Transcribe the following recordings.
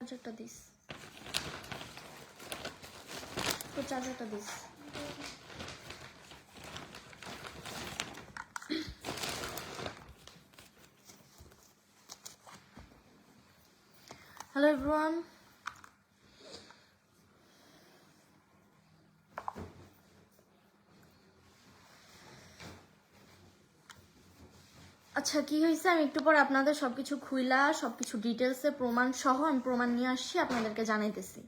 চার্জারটা দিস, তোর চার্জারটা দিস। হ্যালো এভরিওয়ান, আচ্ছা কি হয়েছে আমি একটু পরে আপনাদের সবকিছু খুইলা সবকিছু ডিটেলসে প্রমাণ সহ আমি প্রমাণ নিয়ে আসছি, আপনাদেরকে জানাইতেছি।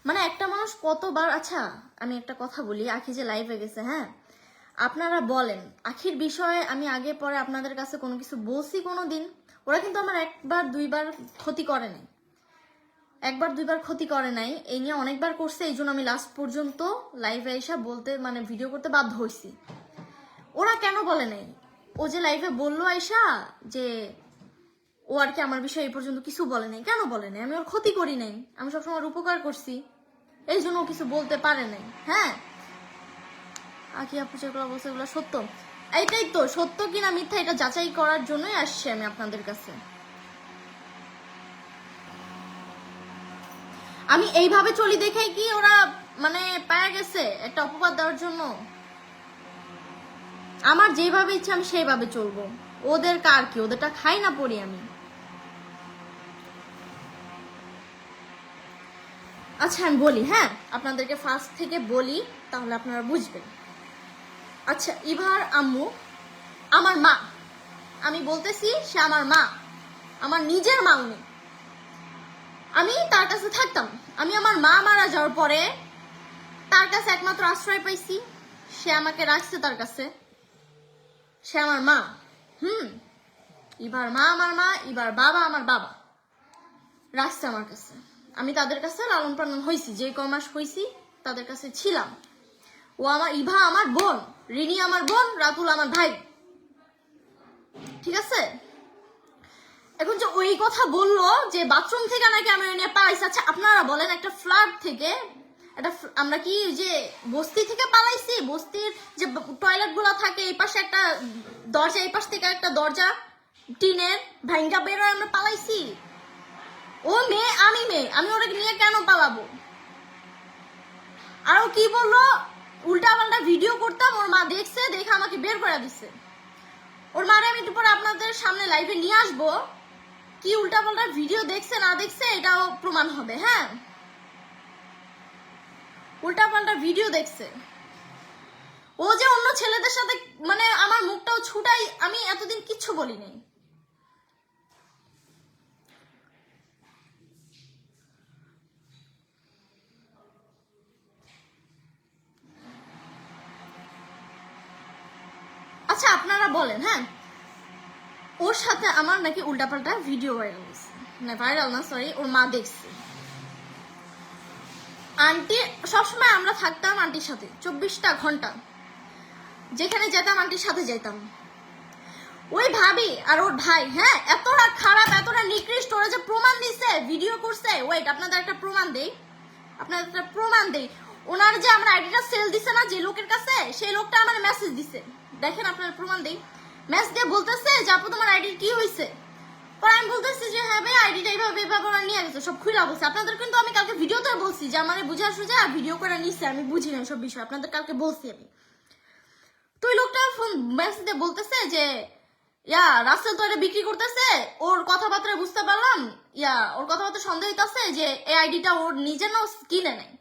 মানে একটা মানুষ কতবার, আচ্ছা আমি একটা কথা বলি, আখি যে লাইভে গেছে, হ্যাঁ আপনারা বলেন আখির বিষয়ে আমি আগে পরে আপনাদের কাছে কোনো কিছু বলছি কোনো দিন? ওরা কিন্তু আমার একবার দুইবার ক্ষতি করে নাই, একবার দুইবার ক্ষতি করে নাই, এই নিয়ে অনেকবার করছে, এই জন্য আমি লাস্ট পর্যন্ত লাইভে এসে বলতে মানে ভিডিও করতে বাধ্য হয়েছি। ওরা কেন বলে নাই? ও যে লাইভে বললো আয়সা যে ও আর কি আমার বিষয়ে এই পর্যন্ত কিছু বলে নাই, কেন বলে নাই? আমি ওর ক্ষতি করি নাই, আমি সবসময় ওর উপকার করছি, এই জন্য ও কিছু বলতে পারে নাই। হ্যাঁ আকি আপু যেগুলো বলছে এগুলো সত্য, এইটাই তো সত্য কিনা মিথ্যা এটা যাচাই করার জন্যই আসছি আমি আপনাদের কাছে। আমি এইভাবে চলি দেখে কি ওরা মানে পায়া গেছে একটা অপবাদ দেওয়ার জন্য? আমার যেভাবে ইচ্ছা আমি সেইভাবে চলবো, ওদের কার কি, ওদেরটা খাই না পড়ি আমি। আচ্ছা আমি বলি, হ্যাঁ আপনাদেরকে ফার্স্ট থেকে বলি তাহলে আপনারা বুঝবেন। আচ্ছা ইভার আম্মু আমার মা, আমি বলতেছি সে আমার মা, আমার নিজের মা উনি। আমি তার কাছে থাকতাম, আমি আমার মা মারা যাওয়ার পরে তার কাছে একমাত্র আশ্রয় পাইছি, সে আমাকে রাখছে তার কাছে, সে আমার মা। এবার মা আমার মা, এবার বাবা আমার বাবা, রাখছে আমার কাছে। আমি তাদের কাছে লালন পালন হয়েছি, যে কমাস হয়েছি তাদের কাছে ছিলাম। ও আমার ইভা আমার বোন, রিনি আমার বোন, রাতুল আমার ভাই, ঠিক আছে? এখন যে ওই কথা বললো যে বাথরুম থেকে নাকি আমি নিয়ে পালাইছি, আচ্ছা আপনারা বলেন একটা ফ্ল্যাট থেকে একটা আমরা কি যে বস্তি থেকে পালাইছি? বস্তির যে টয়লেট গুলা থাকে এই পাশে একটা দরজা, এই পাশ থেকে একটা দরজা টিনের ভাঙ্গা বেরোয় আমরা পালাইছি? ও মেয়ে আমি মেয়ে, আমি ওরা নিয়ে কেন পালাবো? আর ও কি বললো, উল্টা পাল্টা ভিডিও করতাম, ওর মা দেখছে, দেখে আমাকে বের করে দিছে। ওর মারে আমি একটু পরে আপনাদের সামনে লাইভে নিয়ে আসবো, কি উল্টা পাল্টা ভিডিও দেখছে না দেখছে এটাও প্রমাণ হবে। হ্যাঁ উল্টা পাল্টা ভিডিও দেখছে, ও যে অন্য ছেলেদের সাথে মানে আমার মুখটাও ছুটাই, আমি এতদিন কিচ্ছু বলিনি। আচ্ছা আপনারা বলেন, হ্যাঁ ওর সাথে আমার নাকি উল্টাপাল্টা ভিডিও ভাইরাল হয়েছে, না ভাইরাল না সরি, ওর মা দেখছে। আন্টি সবসময় আমরা থাকতাম আন্টির সাথে 24টা ঘন্টা, যেখানে যেতাম আন্টির সাথে যেতাম। ওই ভাবি আর ওর ভাই, হ্যাঁ এতটা খারাপ এতটা নিকৃষ্ট, ওরা যে প্রমাণ দিছে ভিডিও করছে। ওয়েট আপনাদের একটা প্রমাণ দেই, আপনাদের একটা প্রমাণ দেই। ওনার যে আমরা আইডিটা সেল দিছে না যে লোকের কাছে, সেই লোকটা আমার মেসেজ দিছে, দেখেন আপনার প্রমাণ দেই। মেসেজ দিয়ে বলতেছে যে আপু তোমার আইডি কি হয়েছে? পরে আমি বলতেছি যে হ্যাঁ ভাই আইডিটা এইভাবে এইভাবে ওরা নিয়ে গেছে, সব খুলে বলছে। আপনাদের কিন্তু আমি কালকে ভিডিওতে বলছি যে আমার বুঝা সুঝা ভিডিও করে নিচ্ছে, আমি বুঝি না সব বিষয়, আপনাদের কালকে বলছি আমি। তো ওই লোকটা ফোন মেসেজ দিয়ে বলতেছে যে ইয়া রাসেল তো এটা বিক্রি করতেছে, ওর কথাবার্তা বুঝতে পারলাম, ইয়া ওর কথাবার্তা সন্দেহ হইতাছে যে এই আইডিটা ওর নিজে না কিনে নেয়।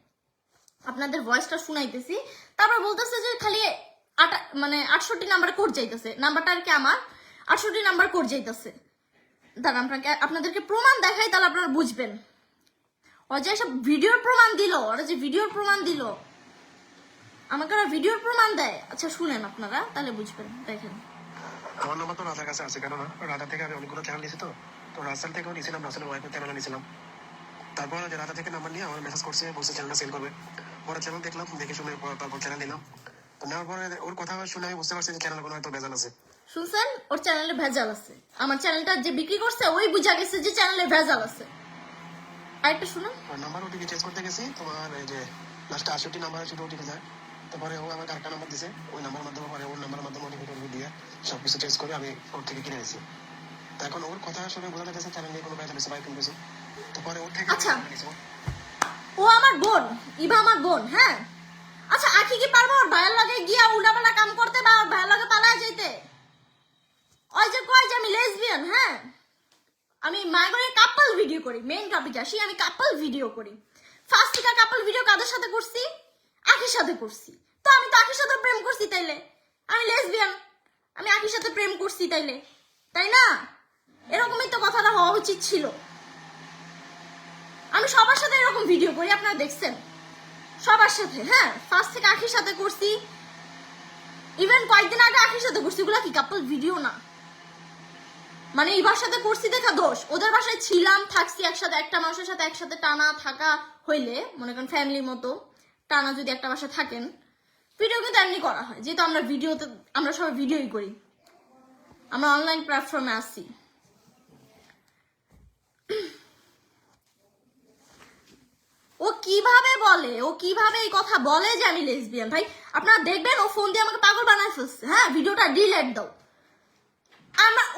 আপনাদের ভয়েসটা শুনাইতেছি। তারপর বলতেছে যে খালি মানে 68 নাম্বার কোড যাইতেছে, নাম্বারটা আর কি আমার 68 নাম্বার কোড যাইতেছে। দাঁড়ান আপনাদেরকে প্রমাণ দেখাই, তাহলে আপনারা বুঝবেন। ওরা যে সব ভিডিওর প্রমাণ দিল, ওরা যে ভিডিওর প্রমাণ দিল, আমাকে ওরা ভিডিওর প্রমাণ দেয়। আচ্ছা শুনেন আপনারা তাহলে বুঝবেন, দেখেন। আমার নাম্বার তো রাজার কাছে আছে, কেন না? রাজা থেকে আমি অনেকগুলো চ্যানেল নিয়েছি, তো রাসেল থেকেও নিয়েছিলাম, রাসেলের ওয়াইফের চ্যানেল নিয়েছিলাম। তারপর যে রাজা থেকে নাম্বার নিয়ে আমার মেসেজ করছে, বলছে চ্যানেলটা সেল করবে। পরে চ্যানেল দেখলাম, দেখে শুনে তারপর চ্যানেল নিলাম। নেওয়ার পরে ওর কথা শুনে আমি বুঝতে পারছি যে চ্যানেল কোনো হয়তো ভেজাল আছে। শুনছেন, ওর চ্যানেলে ভেজাল আছে। আমার চ্যানেলটা যে বিক্রি করছে ওই বুঝা গেছে যে চ্যানেলে ভেজাল আছে। আরেকটা শুনুন, নাম্বার ওটিপি চেঞ্জ করতে গেছি, তোমার এই যে লাস্টে 68 নাম্বার ছিল ওটিপি যায়, তারপরে ও আমাকে আরেকটা নাম্বার দিছে, ওই নাম্বার মাধ্যমে পরে ওর নাম্বার মাধ্যমে ওটিপি দিয়ে সবকিছু চেঞ্জ করে আমি ওর থেকে কিনে নিয়েছি। তো এখন ওর কথা শুনে বোঝা যাচ্ছে চ্যানেল নিয়ে কোনো কাজ হয়েছে, বাইক কিনতেছে। তারপরে ওর থেকে আচ্ছা, ও আমার বোন, ইভা আমার বোন, হ্যাঁ। আচ্ছা, আখি কি পারবো ওর ভাইয়ের লগে গিয়া উল্টাপাল্টা কাম করতে বা ওর ভাইয়ের লগে পালায় যেতে? ওই যে কয় যে আমি লেসবিয়ান, হ্যাঁ। আমি মায়ের কাপল ভিডিও করি, মেইন টপিক আসি, আমি কাপল ভিডিও করি। ফার্স্ট থেকে কাপল ভিডিও কাদের সাথে করছি? আখির সাথে করছি। তো আমি তো আখির সাথে প্রেম করছি, তাইলে আমি লেসবিয়ান, আমি আখির সাথে প্রেম করছি, তাইলে, তাই না? এরকমই তো কথাটা হওয়া উচিত ছিল। আমি সবার সাথে এরকম ভিডিও করি, আপনারা দেখছেন, সবার সাথে, হ্যাঁ। ফার্স্ট থেকে আখির সাথে করছি, ইভেন কয়েকদিন আগে আখির সাথে করছি। এগুলা কি কাপল ভিডিও না? মানে ইবার সাথে করছি দেখা দোষ? ওদের বাসায় ছিলাম, থাকছি একসাথে, একটা মানুষের সাথে একসাথে টানা থাকা হইলে, মনে করেন ফ্যামিলির মতো টানা যদি একটা বাসায় থাকেন, ভিডিও কিন্তু এমনি করা হয়, যেহেতু আমরা ভিডিওতে, আমরা সবাই ভিডিওই করি, আমরা অনলাইন প্ল্যাটফর্মে আসছি। ও কিভাবে বলে, ও কিভাবে এই কথা বলে যে আমি লেসবিয়ান? ভাই আপনারা দেখবেন, ও ফোন দিয়ে আমাকে পাগল বানায় ফেলছে, হ্যাঁ। ভিডিওটা ডিলিট দাও।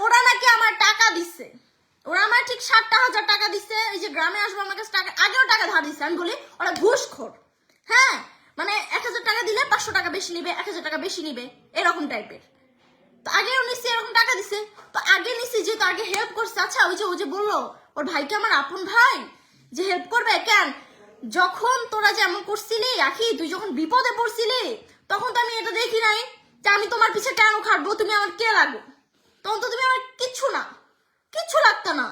ওরা নাকি আমার টাকা দিচ্ছে, ওরা আমার ঠিক 60,000 টাকা দিচ্ছে। এই যে গ্রামে আসবো আমার কাছে টাকা, আগেও টাকা ধার দিচ্ছে। আমি বলি ওরা ঘুষখোর, হ্যাঁ। মানে 1000 টাকা দিলে 500 টাকা বেশি নিবে, 1000 টাকা বেশি নিবে, এরকম টাইপের। তো আগেও নিচ্ছি, এরকম টাকা দিচ্ছে। তো আগে নিচ্ছি যেহেতু, আগে হেল্প করছে। আচ্ছা, ওই যে বললো ওর ভাইকে আমার আপন ভাই, যে হেল্প করবে কেন? যখন তোরা যেমন করছিলি আখি, তুই যখন বিপদে পড়ছিলি, তখন তো আমি এটা দেখি নাই যে আমি তোমার পিছে কেন খাটবো, তুমি আমার কে লাগো? তখন তো তুমি আমার কিচ্ছু না, কিচ্ছু লাগতো না,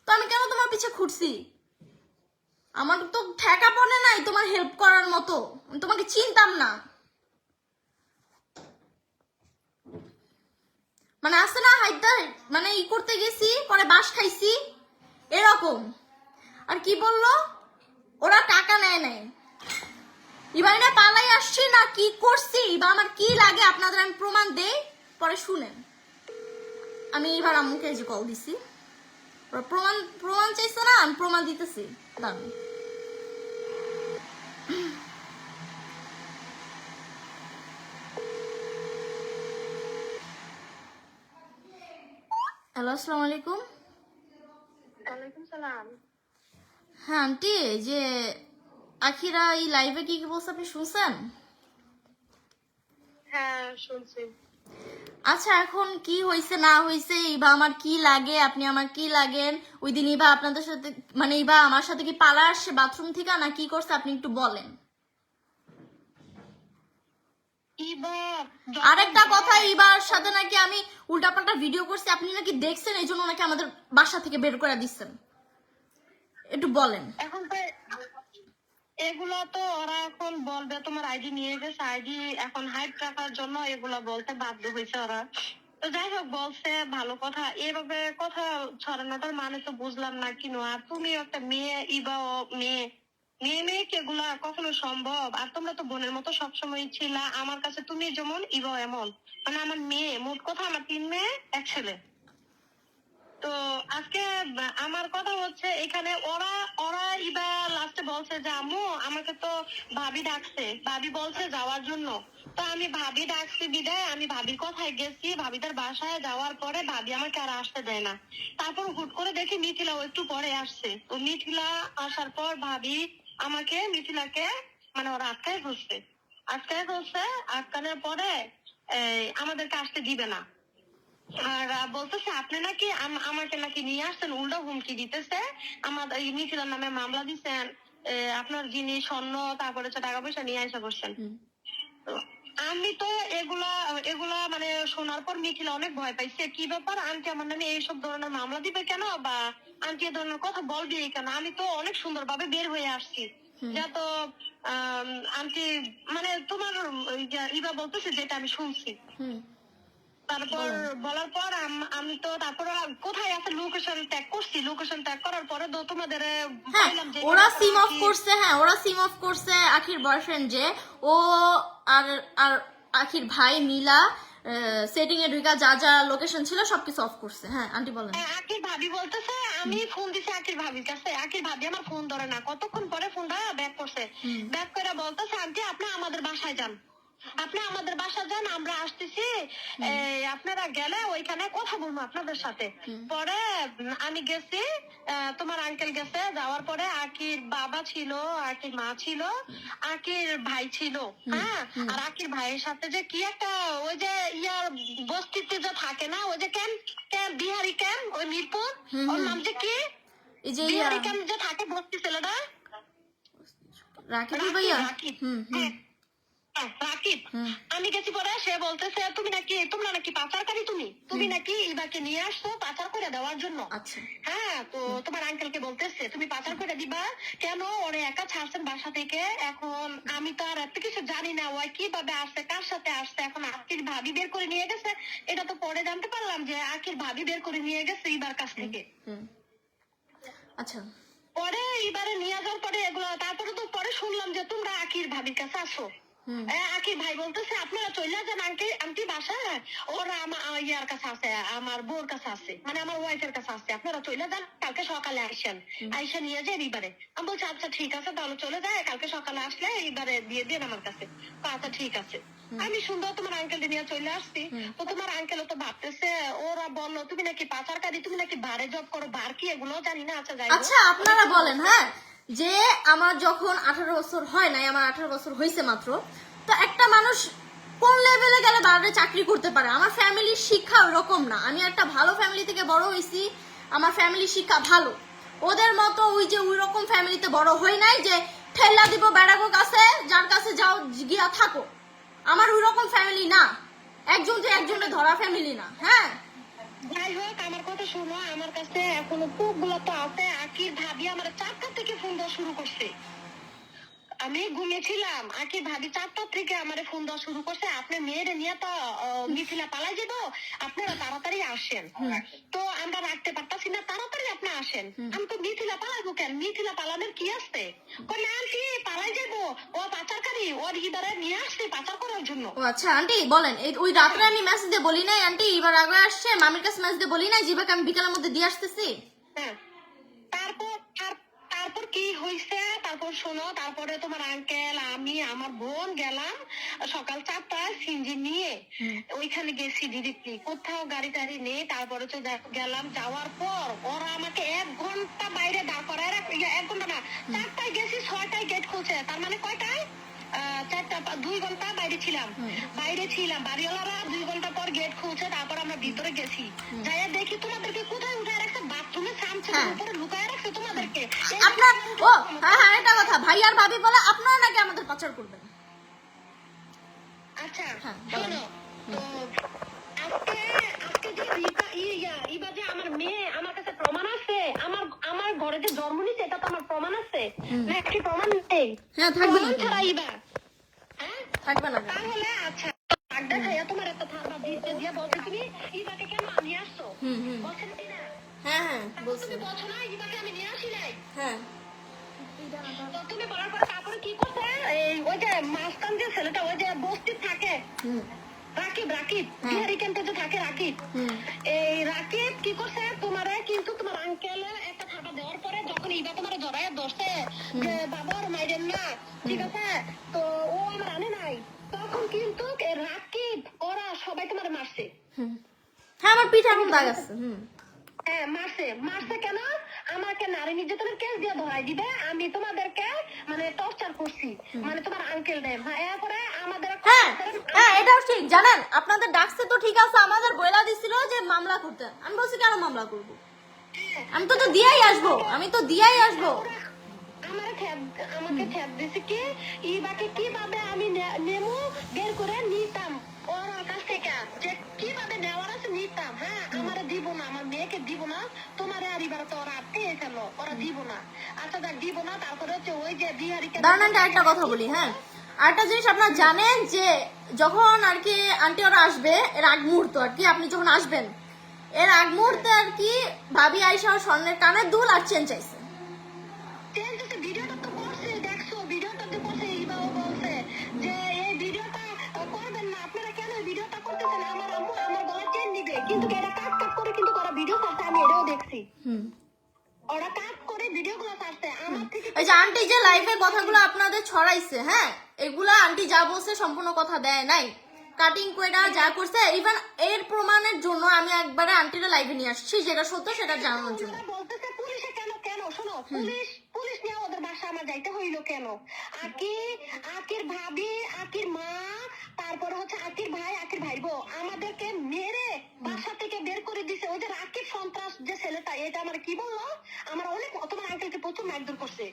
তো আমি কেন তোমার পিছে ঘুরছি? আমার তো ঠেকা পড়ে নাই তোমার হেল্প করার মতো, আমি তোমাকে চিনতাম না। মানে আসে না হাইদা, মানে ই করতে গেছি, পরে বাস খাইছি, এরকম। আর কি বললো, ওরা টাকা নেয় নাই। এবার না পালাই আসছি না কি করছি বা আমার কি লাগে আপনাদের আমি প্রমাণ দেই, পরে শুনেন। আমি এবার আম্মুকে যে কল দিছি, প্রমাণ প্রমাণ চাইছে না, আমি প্রমাণ দিতেছি, দাঁড়ান। হ্যালো, আসসালামু আলাইকুম। ওয়ালাইকুম সালাম। হ্যাঁ আন্টি, যে আখিরা এই লাইভে কি কি বলছে আপনি শুনছেন? হ্যাঁ শুনছি। আচ্ছা, এখন কি হয়েছে না হয়েছে, ইবা আমার কি লাগে, আপনি আমার কি লাগেন? ওই দিন ইবা আপনাদের সাথে, মানে ইবা আমার সাথে কি পালা আসছে বাথরুম থেকে, না কি করছে আপনি একটু বলেন। আরেকটা কথা, ইবার সাথে নাকি আমি উল্টাপাল্টা ভিডিও করছি, আপনি নাকি দেখছেন, এই জন্য নাকি আমাদের বাসা থেকে বের করে দিচ্ছেন, একটু বলেন। এখন তো এগুলা তো ওরা এখন বলবে তোমার আইডি নিয়ে গেছে, আইডি এখন হাইড রাখার জন্য এগুলা বলতে বাধ্য হয়েছে ওরা। তো যাই হোক, বলছে ভালো কথা, এভাবে কথা ছড়ানোটার মানে তো বুঝলাম না কিনো। আর তুমি একটা মেয়ে, ইবাও মেয়ে, মেয়েকে এগুলা কখনো সম্ভব? আর তোমরা তো বোনের মতো সবসময় ছিলা আমার কাছে, তুমি যেমন ইবাও এমন। মানে আমার মেয়ে, মোট কথা আমার 3 মেয়ে 1 ছেলে। তো আজকে আমার কথা হচ্ছে, এখানে ওরা ওরা ইবা লাস্টে বলছে যে আম্মু আমাকে তো ভাবি ডাকছে, ভাবি বলছে যাওয়ার জন্য। তো আমি ভাবি ডাকছি বিদায় আমি ভাবির কথায় গেছি, ভাবিদের বাসায় যাওয়ার পরে ভাবি আমাকে আর আসতে দেয় না। তারপর হুট করে দেখি মিথিলাও একটু পরে আসছে। তো মিথিলা আসার পর ভাবি আমাকে, মিথিলাকে মানে ওরা আটকায় ফেলছে। আটকানোর পরে আমাদেরকে আসতে দিবে না। আর বলতেছে আপনি নাকি আমাকে নাকি নিয়ে আসছেন, উল্টো হুমকি দিতেছে। আমাদের মিথিলার নামে মামলা দিচ্ছেন, আপনার জিনিস স্বর্ণ তারপরে টাকা পয়সা নিয়ে আসা করছেন। তো আমি তো এগুলা এগুলা মানে শোনার পর মিথিলা অনেক ভয় পাইছে। কি ব্যাপার, আন্টি আমার নামে এইসব ধরনের মামলা দিবে কেন, বা আন্টি এ ধরনের কথা বলবে কেন? আমি তো অনেক সুন্দরভাবে বের হয়ে আসছি, যা তো আন্টি মানে তোমার ইবা বলতেছে যেটা আমি শুনছি। তারপর বলার পর আমি তো তারপর কোথায় আছে লোকেশন ট্যাগ করছি, লোকেশন ট্যাগ করার পরে তো তোমাদের বললাম যে ওরা সিম অফ করছে, হ্যাঁ ওরা সিম অফ করছে আখির বয়ফ্রেন্ড যে ও আর আর আখির ভাই মিলা সেটিং এ ঢুকা যা যা লোকেশন ছিল সবকিছু অফ করছে। হ্যাঁ আন্টি বলেন। আখির ভাবি বলতেছে, আমি ফোন দিছি আখির ভাবির কাছে, আখির ভাবি আমার ফোন ধরে না, কতক্ষণ পরে ফোনটা ব্যাক করছে। ব্যাক করে বলতেছে আন্টি আপনি আমাদের বাসায় যান। আপনি আমাদের বাসা যান, আমরা আসতেছি, আপনারা গেলে ওইখানে কথা বলবো আপনাদের সাথে। পরে আমি গেছি, তোমার আঙ্কেল গেছে, যাওয়ার পরে আকির বাবা ছিল, আকির মা ছিল, আকির ভাই ছিল, হ্যাঁ, আর আকির ভাইয়ের সাথে যে কি একটা ওই যে ইয়ার বস্তিতে যে থাকে না, ওই যে ক্যাম্প বিহারি ক্যাম্প, ওই মিরপুর, ওর নাম যে কি, এই যে বিহারি ক্যাম্প যে থাকে বস্তি ছেলেটা, রাকিব ভাইয়া, রাকিব, হুম হুম রাকিব। আমি গেছি পরে সে বলতেছে তোমরা নাকি পাচারকারী, তুমি নাকি ইবাকে নিয়ে আসছো পাচার করে দেওয়ার জন্য। আচ্ছা হ্যাঁ, তো তোমার আঙ্কেলকে বলতেছে তুমি পাচার করে দিবা কেন, ওরে একা ছাড়ছেন বাসা থেকে। এখন আমি তো আর এত কিছু জানি না, ওই কিভাবে আসছে, কার সাথে আসছে। এখন আকির ভাবি বের করে নিয়ে গেছে, এটা তো পরে জানতে পারলাম যে আকির ভাবি বের করে নিয়ে গেছে ইবার কাছ থেকে। আচ্ছা পরে এবারে নিয়ে যাওয়ার পরে এগুলো, তারপরে তো পরে শুনলাম যে তোমরা আকির ভাবির কাছে আসো। আকির ভাই বলতেছে আপনারা চলে যান আন্টি বাসায়, ওরা ইয়ার কাছে আছে, আমার বোর কাছে আছে, মানে আমার ওয়াইফের কাছে আছে, আপনারা চলে যান, কালকে সকালে আসেন, আইসা নিয়ে যান এবারে। আমি বলছি আচ্ছা ঠিক আছে, তাহলে চলে যায়, কালকে সকালে আসলে এইবারে দিয়ে দেন আমার কাছে। আচ্ছা ঠিক আছে। আমি সুন্দর তোমার আঙ্কেল নিয়ে চলে আসছি। তো তোমার আঙ্কেল তো ভাবতেছে, ওরা বললো তুমি নাকি পাচারকারী, তুমি নাকি বারে জব করো, বার কি এগুলো জানি না। আচ্ছা যাই হোক। আচ্ছা আপনারা বলেন, হ্যাঁ, যে আমার যখন 18 বছর হয় নাই, আমার 18 বছর হয়েছে মাত্র, তো একটা মানুষ কোন লেভেলে গেলে বাইরে চাকরি করতে পারে? আমার ফ্যামিলির শিক্ষা ওরকম না, আমি একটা ভালো ফ্যামিলি থেকে বড় হয়েছি, আমার ফ্যামিলির শিক্ষা ভালো। ওদের মতো ওই যে ওই রকম ফ্যামিলিতে বড় হই নাই যে ঠেলা দিব বেড়াগো কাছে, যার কাছে যাও গিয়া থাকো। আমার ওই রকম ফ্যামিলি না, একজন যে একজনে ধরা ফ্যামিলি না। হ্যাঁ যাই হোক, আমার কথা শোনো, আমার কাছে এখনো প্রুফ গুলো তো আছে। আকির ভাবি আমার 4টা থেকে ফোন দেওয়া শুরু করছে, আমি ঘুমিয়েছিলাম, আকির ভাবি 4টা থেকে আমার ফোন দেওয়া শুরু করছে, আপনি মেয়েরে নিয়ে তো মিথিলা পালাই যাবো, আপনারা তাড়াতাড়ি আসেন। তো আমরা রাখতে পারতাছি না, তাড়াতাড়ি আপনি আসেন। আমি তো মিথিলা পালাবো কেন, মিথিলা পালানোর কি আসছে, না আন্টি পালাই যাবো, ও পাচারকারী, ওর ইবারে নিয়ে আসছে পাচার করার জন্য। ও আচ্ছা আন্টি বলেন, ওই রাত্রে আমি মেসেজ দিয়ে বলি নাই আন্টি এবার আগে আসছে, মামির কাছে মেসেজ দিয়ে বলি নাই জীবাকে আমি বিকালের মধ্যে দিয়ে আসতেছি? হ্যাঁ, তারপর কি হয়েছে, তারপর শোনো, তারপরে তোমার আঙ্কেল, আমি, আমার বোন গেলাম সকাল 4টায় সিনজি নিয়ে, ওইখানে গেছি ডিরেক্টলি, কোথাও গাড়ি টাড়ি নেই। তারপরে তো গেলাম, যাওয়ার পর ওরা আমাকে 1 ঘন্টা বাইরে দাঁড় করায় 1 ঘন্টা না, 4টায় গেছি, 6টায় গেট খুলছে, তার মানে কয়টায় 4টা, 2 ঘন্টা বাইরে ছিলাম, বাড়িওয়ালারা 2 ঘন্টা পর গেট খুলছে। তারপর আমরা ভিতরে গেছি, যাইয়া দেখি তোমাদেরকে কোথায় উঠায় রাখছে, বাথরুমে সামনের উপরে লুকায় রাখছে তোমাদেরকে। আপনার ও হ্যাঁ হ্যাঁ এটা কথা, ভাই আর ভাবি বলে আপনারা নাকি আমাদের পাচার করবেন। আচ্ছা হ্যাঁ, শোনো, তো আজকে যে ইবা যে আমার মেয়ে, আমার কাছে প্রমাণ আছে, আমার ঘরে যে জন্ম নিছে এটা তো আমার প্রমাণ আছে না, একটি প্রমাণ নেই। হ্যাঁ থাকবে না, প্রমাণ ছাড়া ইবা, হ্যাঁ থাকবে না। তাহলে আচ্ছা আড্ডা খাইয়া তোমার একটা থারবা দিয়ে বলছে তুমি ইবাকে কেন নিয়ে আসছো, বলছেন কি না? হ্যাঁ হ্যাঁ বলছি, তুমি বলছো না ইবাকে আমি নিয়ে আসি নাই। হ্যাঁ তো তুমি বলার পর তারপরে কি করছে, এই ওই যে মাস্তান যে ছেলেটা, ওই যে বস্তির থাকে, রাকিব বিহারি ক্যাম্পে যে থাকে রাকিব, এই রাকিব কি করছে তোমারে, কিন্তু তোমার আঙ্কেলের একটা থাবা দেওয়ার পরে যখন ইবা তোমার জড়াইয়া ধরছে যে বাবার মাইরেন না, ঠিক আছে, তো ও আমার আনে নাই, তখন কিন্তু রাকিব ওরা সবাই তোমার মারছে। হ্যাঁ আমার পিঠে এখন দাগ আছে। হ্যাঁ মারছে কেন, আমাকে নারী নির্যাতনের কেস দিয়ে ধরাই দিবে, আমি তোমাদেরকে মানে টর্চার করছি, মানে তোমার আঙ্কেল দেব। হ্যাঁ এরপরে আমাদের হ্যাঁ হ্যাঁ এটাও ঠিক, জানেন আপনাদের ডাকছে তো ঠিক আছে, আমাদের বইলা দিছিল যে মামলা করতে, আমি বলছি কেন মামলা করব, আমি তো দিয়েই আসবো, আমাকে ঠেপ দিছে কি ইবাকে কিভাবে আমি নেমু বের করে নিতাম ওর কাছ থেকে, যে কিভাবে নেওয়ার আছে নিতাম। হ্যাঁ আমারে দিব না, আমার মেয়েকে দিব না, তোমারে আর ইবার তো ওরা আটকে গেছিল, ওরা দিব না। আচ্ছা দেখ দিব না, তারপরে হচ্ছে ওই যে বিহারিকে দাঁড়ান একটা কথা বলি। হ্যাঁ আরেকটা জিনিস আপনারা জানেন যে যখন আর কি আন্টি ওরা আসবে এর আগ মুহূর্ত আর কি, আপনি যখন আসবেন এর আগ মুহূর্তে আর কি ভাবি আইসা স্বর্ণের কানের দুল আর চেন চাইছে। ভিডিওটা তো করছে, দেখছো ভিডিওটা তো করছে, ইবাও বলছে যে এই ভিডিওটা করবেন না, আপনারা কেন ভিডিওটা করতেছেন, আমার আম্মু আমার গলা চেন দিবে, কিন্তু এরা কাট করে কিন্তু ওরা ভিডিও করছে, আমি এটাও দেখছি, ওরা কাট করে ভিডিওগুলো আসছে আমার থেকে। এই যে আন্টি যে লাইভে কথাগুলো আপনাদের ছড়াইছে, হ্যাঁ, এগুলা আন্টি যা বলছে সম্পূর্ণ কথা দেয় নাই, কাটিং কইরা যা করছে, ইভেন এর প্রমাণের জন্য আমি একবারে আন্টিরা লাইভে নিয়ে আসছি, যেটা সত্য সেটা জানানোর জন্য। ওরা বলতেছে পুলিশে কেন কেন শোনো, পুলিশ নিয়ে ওদের বাসা আমার যাইতে হইলো কেন? আকির ভাবি, আকির মা, তারপরে হচ্ছে আকির ভাই, আকির ভাই বউ আমাদেরকে মেরে বাসা থেকে বের করে দিছে। ওই যে রাকিব সন্ত্রাস যে ছেলেটা, এটা আমার কি বললো, আমার অনেক তোমার আঙ্কেলকে প্রচুর মারধর করছে।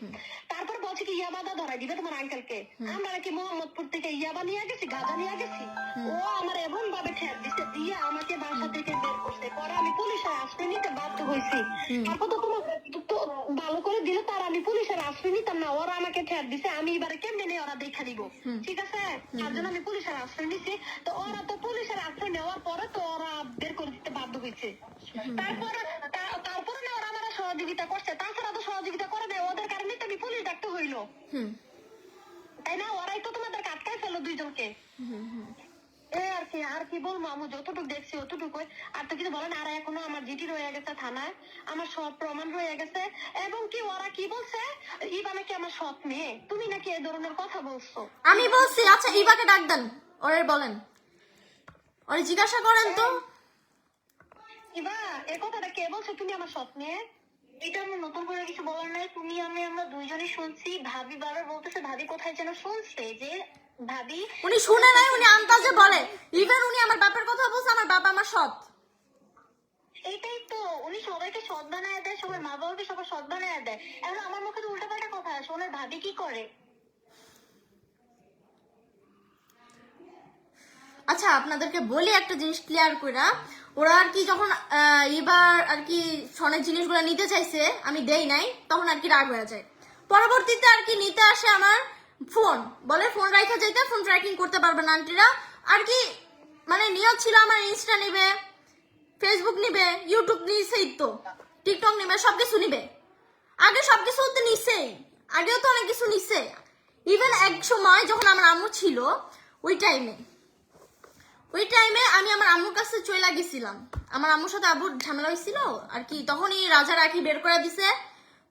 তারপর বলছে কি ইয়াবাদা ধরাই দিবে তোমার আঙ্কেলকে। আমরা নাকি মোহাম্মদপুর থেকে ইয়াবা নিয়ে গেছি, গাঁজা নিয়ে গেছি। ও আমার এমন ভাবে ঠেক দিছে দিয়ে আমাকে বাসা থেকে বের করছে। পরে আমি পুলিশের আশ্রয় নিতে বাধ্য হয়েছি। তারপর তো তোমার তো ভালো করে দিলে তার আমি পুলিশের আশ্রয় নিতাম না। ওরা আমাকে ঠেক দিছে, আমি এবারে কেমনে নিয়ে ওরা দেখা দিব, ঠিক আছে? তার জন্য আমি পুলিশের আশ্রয় নিছি। তো ওরা তো পুলিশের আশ্রয় নেওয়ার পরে তো ওরা বের করে দিতে বাধ্য হয়েছে। তারপরে না ওরা আমার সহযোগিতা করছে, তাছাড়া তো সহযোগিতা করে না। ওদের কারণে তো আমি পুলিশ ডাকতে হইলো, তাই না? ওরাই তো তোমাদের আটকায় ফেলো দুইজনকে। আর কি বলবো, আমি যতটুকু দেখছি অতটুকু, আর তো কিছু বলে না। আর এখনো আমার জিডি রয়ে গেছে থানায়, আমার সব প্রমাণ রয়ে গেছে। এবং কি ওরা কি বলছে, ইবা নাকি আমার সৎ মেয়ে। তুমি নাকি এই ধরনের কথা বলছো। আমি বলছি, আচ্ছা ইবাকে ডাক দেন, ওরে বলেন, ওরে জিজ্ঞাসা করেন তো। ইবা, এই কথাটা কে বলছে তুমি আমার সৎ মেয়ে? এটা আমি নতুন করে কিছু বলার নাই। তুমি আমরা দুইজনই শুনছি। ভাবি বারবার বলতেছে, ভাবি কোথায় যেন শুনছে যে ভাবি, উনি শুনে নাই, উনি আন্দাজে বলে। ইভেন উনি আমার বাপের কথা বলছে, আমার বাবা আমার সৎ। এইটাই তো, উনি সবাইকে সৎ বানায় দেয়, সবার মা বাবাকে সবার সৎ বানায় দেয়। এখন আমার মুখে তো উল্টাপাল্টা কথা আসে। ওনার ভাবি কি করে? আচ্ছা আপনাদেরকে বলি একটা জিনিস ক্লিয়ার কইরা, ওরা আর কি যখন এবার আর কি সনের জিনিসগুলো নিতে চাইছে, আমি দেই নাই, তখন আর কি রাগ হয়ে যায়। পরবর্তীতে আর কি নিতে আসে আমার ফোন, বলে ফোন রাখা যাইতে, ফোন ট্র্যাকিং করতে পারবে না আন্টিরা। আর কি মানে নিয়ত ছিল আমার ইনস্টা নিবে, ফেসবুক নিবে, ইউটিউব নিছেই তো, টিকটক নিবে, সবকিছু নিবে। আগে সবকিছু তো নিছেই, আগেও তো অনেক কিছু নিছে। ইভেন এক সময় যখন আমার আম্মু ছিল, ওই টাইমে আমি আমার আম্মুর কাছে চলে গেছিলাম। আমার আম্মুর সাথে আব্বুর ঝামেলা হয়েছিল আর কি, তখনই রাজা রাখি বের করে দিছে।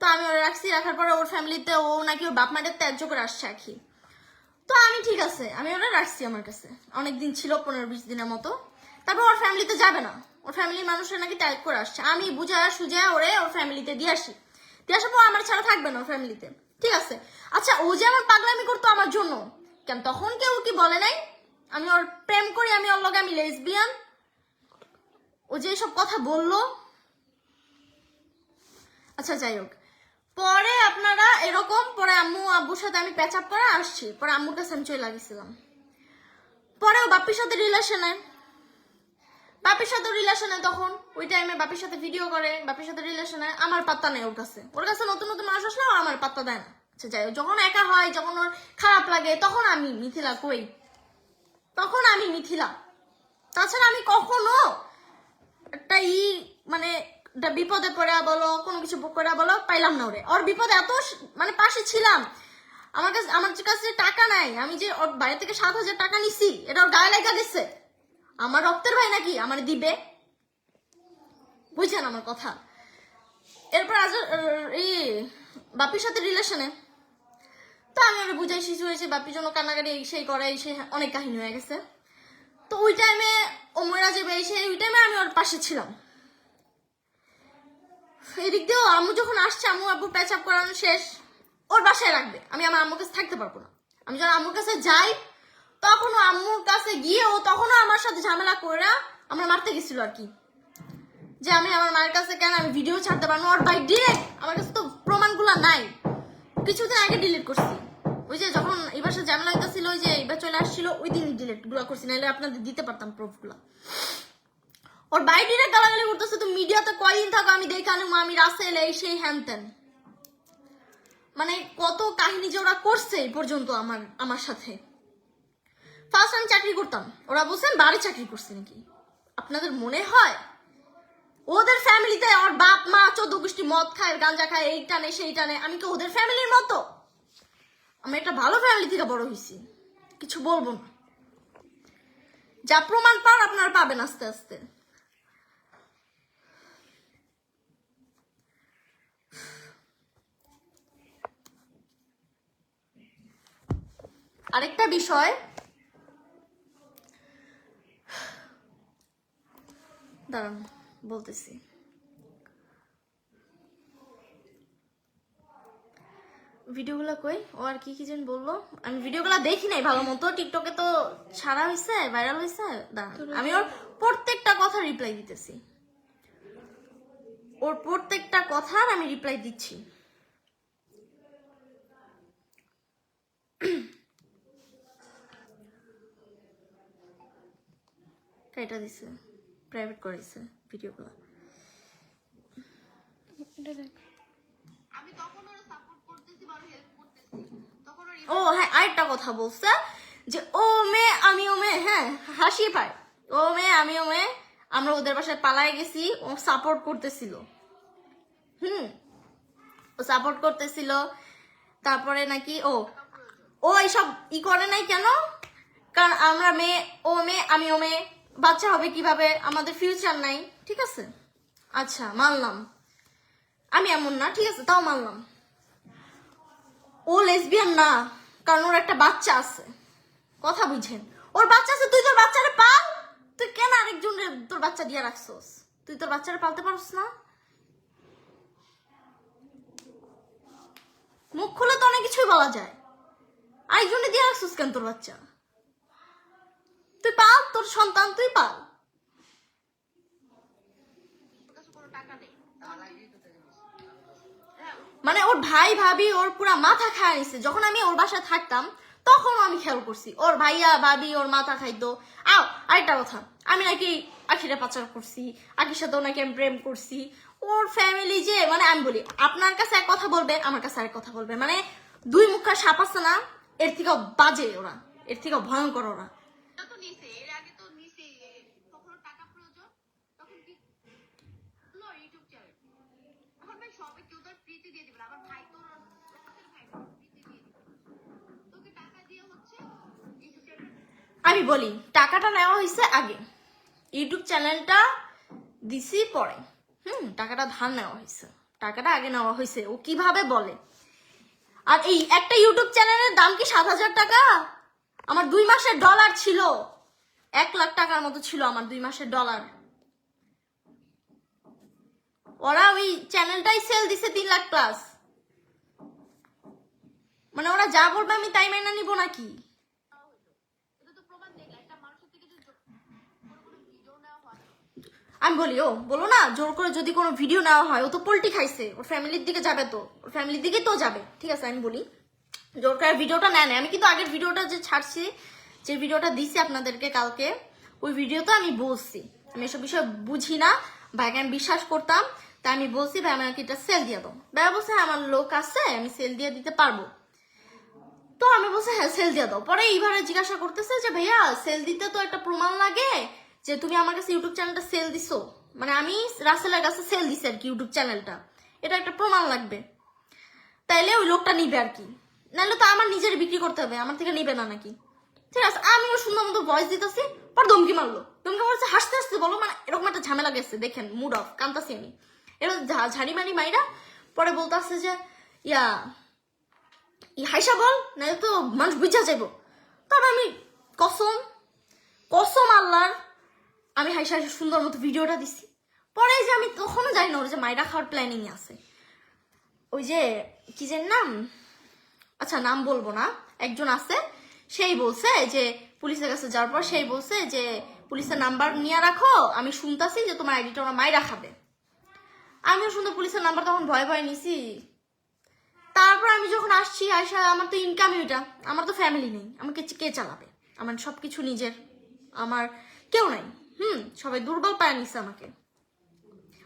তো আমি ওরা রাখছি, রাখার পরে ওর ফ্যামিলিতে ও নাকি ওর বাপ মায়ের ত্যায্য করে আসছে আখি। তো আমি ঠিক আছে, আমি ওরা রাখছি আমার কাছে, অনেকদিন ছিল, 15-20 দিনের মতো। তারপর ওর ফ্যামিলিতে যাবে না, ওর ফ্যামিলির মানুষরা নাকি ত্যাগ করে আসছে। আমি বুঝা সুজা ওরে ওর ফ্যামিলিতে দিয়ে আসি, দিয়ে আসার পর আমার ছাড়া থাকবে না ওর ফ্যামিলিতে, ঠিক আছে। আচ্ছা ও যে আমার পাগলামি করতো আমার জন্য, কেন তখন কেউ কি বলে নাই আমি ওর প্রেম করি, আমি ওর লগে আমি লেসবিয়ান? ও যে সব কথা বললো। আচ্ছা যাই হোক, পরে আপনারা এরকম, পরে আম্মু আব্বুর সাথে আমি প্যাচ আপ করে আসছি, পরে আম্মুর কাছে আমি চলে লাগছিলাম। পরে ও বাপির সাথে রিলেশনে তখন ওই টাইমে বাপির সাথে ভিডিও করে, বাপির সাথে রিলেশনে, আমার পাত্তা নেই ওর কাছে নতুন নতুন মানুষ আসলে আমার পাত্তা দেয় না। আচ্ছা যাই হোক, যখন একা হয়, যখন ওর খারাপ লাগে, তখন আমি মিথিলা কই, তখন আমি মিথিলা। তাছাড়া আমি কখনো একটা মানে বিপদে পড়ে বলো, কোনো কিছু করে বলো, পাইলাম না ওরে। ওর বিপদে এত মানে পাশে ছিলাম, আমার কাছে টাকা নাই, আমি যে ওর বাইরে থেকে 7,000 টাকা নিছি, এটা ওর গায়ে লাগা গেছে। আমার রক্তের ভাই নাকি আমার দিবে, বুঝছেন আমার কথা? এরপর আজ এই বাপির সাথে রিলেশনে, তো আমি ওরা বুঝাই শিশু হয়েছে, বাপির জন্য কান্নাকাটি সেই করে, সেই অনেক কাহিনী হয়ে গেছে। তো ওই টাইমে ও মরা যাবে, ওই টাইমে আমি ওর পাশে ছিলাম। এদিক দিয়েও আম্মু যখন আসছে, আম্মু আব্বু প্যাচ আপ করানো শেষ, ওর বাসায় রাখবে, আমি আমার আম্মুর কাছে থাকতে পারবো না। আমি যখন আম্মুর কাছে যাই, তখনও আম্মুর কাছে গিয়েও তখনও আমার সাথে ঝামেলা করে আমরা মারতে গেছিল আর কি, যে আমি আমার মায়ের কাছে কেন আমি ভিডিও ছাড়তে পারবো। ওর বাই ডিরেক্ট, আমার কাছে তো প্রমাণগুলো নাই, কিছুদিন আগে ডিলিট করছি। ওই যে যখন এবার সাথে ঝামেলা হইতেছিল, ওই যে এবার চলে আসছিল, ওই দিন ডিলিট গুলা করছি, নাহলে আপনাদের দিতে পারতাম প্রুফগুলা। ওর বাই ডিরেক্ট গালাগালি করতেছে, তুমি মিডিয়াতে কয়দিন থাকো, আমি দেখে আনি আমি রাসেল এই সেই হ্যান তেন, মানে কত কাহিনী যে ওরা করছে এই পর্যন্ত আমার সাথে। ফার্স্ট আমি চাকরি করতাম, ওরা বলছেন বাড়ি চাকরি করছে নাকি। আপনাদের মনে হয় ওদের ফ্যামিলিতে ওর বাপ মা 14 গোষ্ঠী মদ খায়, গাঁজা খায়, এই টানে সেই টানে, আমি কি ওদের ফ্যামিলির মতো? আমি একটা ভালো ফ্যামিলি থেকে বড় হয়েছি, কিছু বলবো না। যা প্রমাণ পান আপনারা পাবেন আস্তে আস্তে। আরেকটা বিষয়, দাঁড়ান বলতেছি। ভিডিওগুলো কই, ও আর কি কি যেন বললো, আমি ভিডিওগুলো দেখি নাই ভালো মতো, টিকটকে তো ছাড়া হয়েছে, ভাইরাল হয়েছে। দাঁড়ান, আমি ওর প্রত্যেকটা কথা রিপ্লাই দিতেছি, ওর প্রত্যেকটা কথার আমি রিপ্লাই দিচ্ছি। এটা দিছে, প্রাইভেট করেছে ভিডিওগুলো। ও হ্যাঁ, আরেকটা কথা বলছে যে ও মেয়ে আমি ও মেয়ে, হ্যাঁ হাসি পায়, ও মেয়ে আমি ও মেয়ে, আমরা ওদের বাসায় পালায় গেছি, ও সাপোর্ট করতেছিল। ও সাপোর্ট করতেছিল। তারপরে নাকি ও এইসব করে নাই কেন, কারণ আমরা মেয়ে, ও মেয়ে আমি ও মেয়ে, বাচ্চা হবে কিভাবে, আমাদের ফিউচার নাই। ঠিক আছে, আচ্ছা মানলাম, আমি এমন না, ঠিক আছে তাও মানলাম। ও লেসবিয়ান না, কারণ ওর একটা বাচ্চা আছে, কথা বুঝেন, ওর বাচ্চা আছে, তুই তোর বাচ্চারে পাল, তুই কেন আরেকজনের তোর বাচ্চা দিয়ে রাখছস, তুই তোর বাচ্চারে পালতে পারছ না? মুখ খুলে তো অনেক কিছুই বলা যায়, আরেকজনে দিয়ে রাখছস কেন তোর বাচ্চা? তুই পাল, তোর সন্তান তুই পাল। মানে ওর ভাই ভাবি ওর পুরা মাথা খায় নিছে। যখন আমি ওর বাসায় থাকতাম তখন আমি খেয়াল করছি, ওর ভাইয়া ভাবি ওর মাথা খাইতো। আরেকটা কথা, আমি নাকি আখিরে পাচার করছি, আখির সাথেও নাকি আমি প্রেম করছি। ওর ফ্যামিলি যে, মানে আমি বলি আপনার কাছে এক কথা বলবে, আমার কাছে আরেক কথা বলবে, মানে দুই মুখা সাপ আছে না, এর থেকেও বাজে ওরা, এর থেকেও ভয়ঙ্কর ওরা। আমি বলি টাকাটা নেওয়া হয়েছে আগে, ইউটিউব চ্যানেলটা দিছি পরে। টাকাটা ধার নেওয়া হয়েছে, টাকাটা আগে নেওয়া হয়েছে। ও কিভাবে বলে, আর এই একটা ইউটিউব চ্যানেলের দাম কি 7,000 টাকা? আমার 2 মাসের ডলার ছিল 1 লাখ টাকার মতো ছিল আমার 2 মাসের ডলার। ওরা ওই চ্যানেলটাই সেল দিছে 3 লাখ প্লাস। মানে ওরা যা বলবে আমি তাই মেনে নিব নাকি? আমি বলি বলো না, জোর করে যদি কোনো ভিডিও নেওয়া হয়, ও তো পোল্টি খাইছে, ওর ফ্যামিলির দিকে যাবে, তো ওর ফ্যামিলির দিকে তো যাবে। ঠিক আছে, আমি বলি জোর করে ভিডিওটা নেয়। আমি কিন্তু আগের ভিডিওটা যে ছাড়ছি, যে ভিডিওটা দিছি আপনাদেরকে কালকে, ওই ভিডিওতে আমি বলছি আমি এসব বিষয় বুঝি না, ভাইকে আমি বিশ্বাস করতাম, তাই আমি বলছি ভাই আমাকে এটা সেল দিয়ে দাও। ভাই বলছে আমার লোক আছে, আমি সেল দিয়ে দিতে পারবো। তো আমি বলছি হ্যাঁ সেল দিয়ে দাও। পরে এইভাবে জিজ্ঞাসা করতেছে যে ভাইয়া সেল দিতে তো একটা প্রমাণ লাগে যে তুমি আমার কাছে ইউটিউব চ্যানেলটা সেল দিছো, মানে আমি রাসেলের কাছে সেল দিছি আর কি ইউটিউব চ্যানেলটা, এটা একটা প্রমাণ লাগবে, তাইলে ওই লোকটা নিবে আর কি, নাহলে তো আমার নিজের বিক্রি করতে হবে, আমার থেকে নিবে না নাকি। ঠিক আছে, আমিও সুন্দর মতো ভয়েস দিতেছি, পর ধমকি মারলো, ধমকি মারছে হাসতে হাসতে বলো, মানে এরকম একটা ঝামেলা গেছে, দেখেন মুড অফ, কান্তাছি আমি, এরকম ঝাড়ি মারি মাইরা পরে বলতে আসছে যে ইয়া হাইসা বল, নাহলে তো মানুষ বুঝা যাইব। তবে আমি কসম কসম আল্লাহর, আমি হাইসা হাইসা সুন্দর মতো ভিডিওটা দিছি। পরে যে আমি তখনও জানি না ওর যে মাইরা খাওয়ার প্ল্যানিং আছে, ওই যে কি যে নাম, আচ্ছা নাম বলবো না, একজন আছে, সেই বলছে যে পুলিশের কাছে যাওয়ার পর সেই বলছে যে পুলিশের নাম্বার নিয়ে রাখো, আমি শুনতাছি যে তোমার আইডিটা ওরা মাইরা খাবে। আমিও শুনতে পুলিশের নাম্বার তখন ভয় ভয় নিছি। তারপর আমি যখন আসছি আয়সা, আমার তো ইনকামই ওইটা, আমার তো ফ্যামিলি নেই, আমাকে কে চালাবে, আমার সবকিছু নিজের, আমার কেউ নাই। সবাই দুর্বল পায় নিছে আমাকে।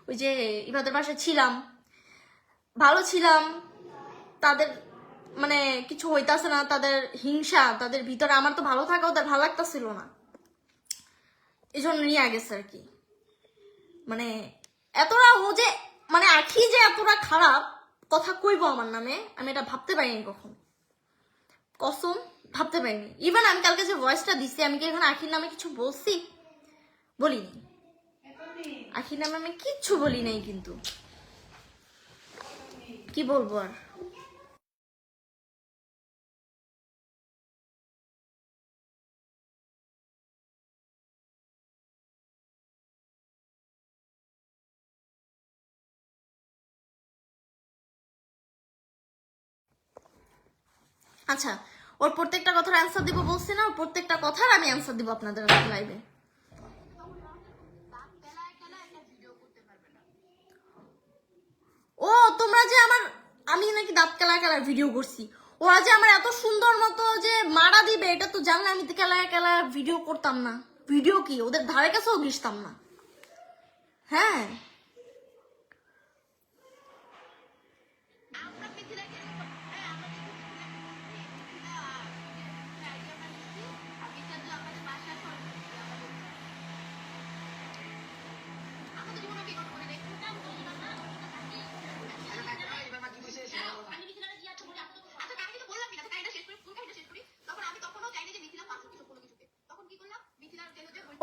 ওই যে ইবাদের বাসায় ছিলাম, ভালো ছিলাম, তাদের মানে কিছু হইতাছে না, তাদের হিংসা তাদের ভিতরে, আমার তো ভালো থাকা ওদের ভালো লাগতেছিল না, এই জন্য নিয়ে গেছে আর কি। মানে এতটা ও যে, মানে আখি যে এতটা খারাপ কথা কইব আমার নামে, আমি এটা ভাবতে পারিনি কখন, কসম ভাবতে পারিনি। ইভেন আমি কালকে যে ভয়েসটা দিছি, আমি কি এখন আখির নামে কিছু বলছি? বলিনি, আখির নামে আমি কিচ্ছু বলি নাই, কিন্তু কি বলবো আর। আচ্ছা, ওর প্রত্যেকটা কথার অ্যান্সার দিব বলছি না, ওর প্রত্যেকটা কথার আমি অ্যান্সার দিব আপনাদের লাইভে। ও তোমরা যে আমি নাকি দাঁত কেলা কেলার ভিডিও করছি, ওরা যে আমার এত সুন্দর মতো যে মারা দিবে এটা তো জানলে আমি কেলা কেলা ভিডিও করতাম না। ভিডিও কি ওদের ধারে কাছেও ঘিসতাম না। হ্যাঁ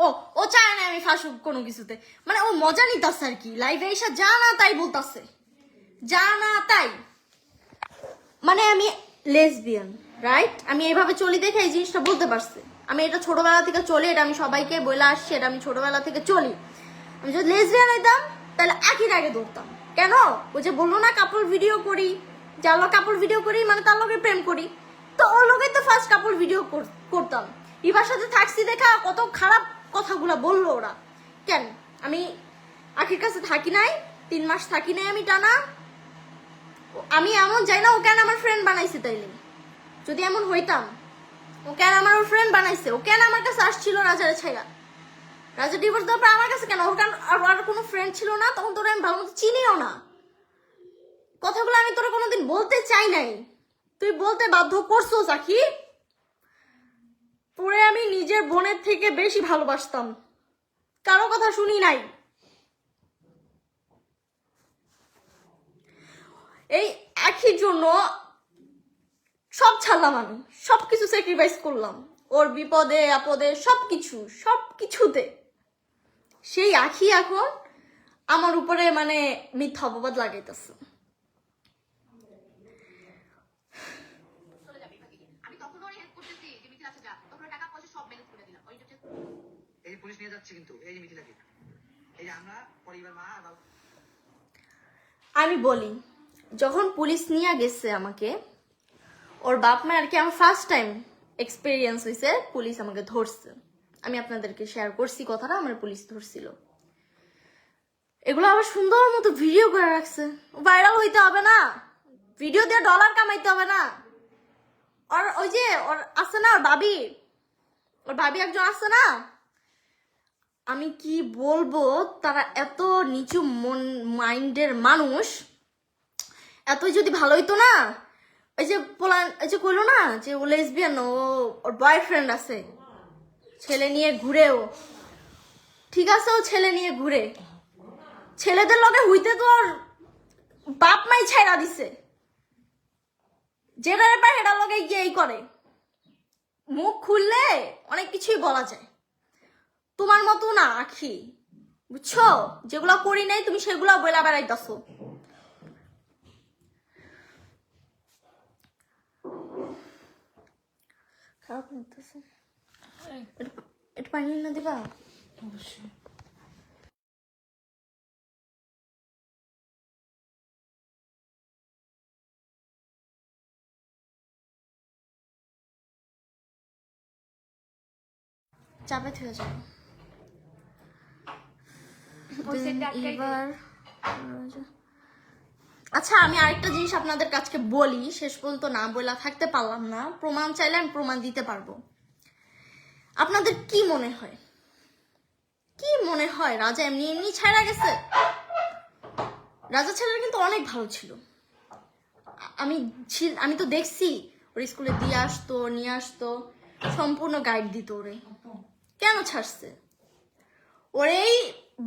ও ও চায় না আমি ফাঁসুক কোনো কিছুতে, মানে ও মজা নিতাছে আর কি, লাইভে এসে যা না তাই বলতাছে, যা না তাই। মানে আমি লেসবিয়ান, রাইট? আমি এইভাবে চলি দেখে এই জিনিসটা বলতে পারছি। আমি এটা ছোটবেলা থেকে চলি, এটা আমি সবাইকে বলে আসছি, এটা আমি ছোটবেলা থেকে চলি। আমি যদি লেসবিয়ান হইতাম তাহলে একই আগে ধরতাম। কেন? ও যে বললো না কাপল ভিডিও করি, যার লোক কাপল ভিডিও করি মানে তার লোকে প্রেম করি, তো ওর লোকে তো ফার্স্ট কাপল ভিডিও করতাম। ইবার সাথে থাকছি দেখা কত খারাপ কথাগুলা বললো ওরা। কেন আমি আখির কাছে থাকি নাই, 3 মাস থাকি নাই আমি টানা। আমি এমন যাই না ও কেন আমার ফ্রেন্ড বানাইছে, তাইলে যদি এমন হইতাম ও কেন আমার ওর ফ্রেন্ড বানাইছে, ও কেন আমার কাছে আসছিল রাজারে ছাইয়া? রাজা ডিভোর্স দেওয়ার পর আমার কাছে কেন? ওর কারণ আর কোনো ফ্রেন্ড ছিল না তখন, তোরা আমি ভালো মতো চিনিও না। কথাগুলো আমি তোরা কোনোদিন বলতে চাই নাই, তুই বলতে বাধ্য করছো সাকি। পরে আমি নিজের বোনের থেকে বেশি ভালোবাসতাম, কারো কথা শুনি নাই। এই একই জন্য সব ছাড়লাম, আমি সবকিছু স্যাক্রিফাইস করলাম ওর বিপদে আপদে, সবকিছুতে। সেই আখি এখন আমার উপরে মানে মিথ্যা অপবাদ লাগাইতেছে। এই পুলিশ নিয়ে যাচ্ছে কিন্তু এই মিথিলাকে, এই যে আমরা পরিবার মা আর আমি বলি, যখন পুলিশ নিয়ে গেছে আমাকে, ওর বাপ মা আর কি, আমার ফার্স্ট টাইম এক্সপিরিয়েন্স হয়েছে পুলিশ আমাকে ধরছে। আমি আপনাদেরকে শেয়ার করছি কথাটা, আমার পুলিশ ধরছিল। এগুলো আবার সুন্দর মতো ভিডিও করে রাখছে। ভাইরাল হইতে হবে না, ভিডিও দিয়ে ডলার কামাইতে হবে না। আর ওই যে ওর আছে না ওর ভাবি একজন আছে না, আমি কি বলবো, তারা এত নিচু মাইন্ডের মানুষ। এতই যদি ভালো হইতো না, ওই যে কইলো না যে ও লেসবিয়ান, ওর বয়ফ্রেন্ড আছে, ছেলে নিয়ে ঘুরেও, ঠিক আছে ও ছেলে নিয়ে ঘুরে, ছেলেদের লগে হইতে তো ওর বাপ মাই ছাইরা দিছে, যেটার পায় সেটার লগে গিয়েই করে। মুখ খুললে অনেক কিছুই বলা যায়। তোমার মতো না আখি, বুঝছো? যেগুলা করি নাই তুমি সেগুলা বইলা বেড়াইতেছো। খারাপ লাগতেছে, একটু পানি না দিবা? অবশ্যই। চাপে থেকে যাবো এবার। আচ্ছা, আমি আরেকটা জিনিস আপনাদের কাছে বলি, শেষ পর্যন্ত না বলা থাকতে পারলাম না। প্রমাণ চাইলে আমি প্রমাণ দিতে পারবো। আপনাদের কি মনে হয় রাজা এমনি এমনি ছাড়া গেছে? রাজা ছেলেরা কিন্তু অনেক ভালো ছিল। আমি তো দেখছি ওর স্কুলে দিয়ে আসতো, নিয়ে আসতো, সম্পূর্ণ গাইড দিত ওরে। কেন ছাড়ছে? ওর এই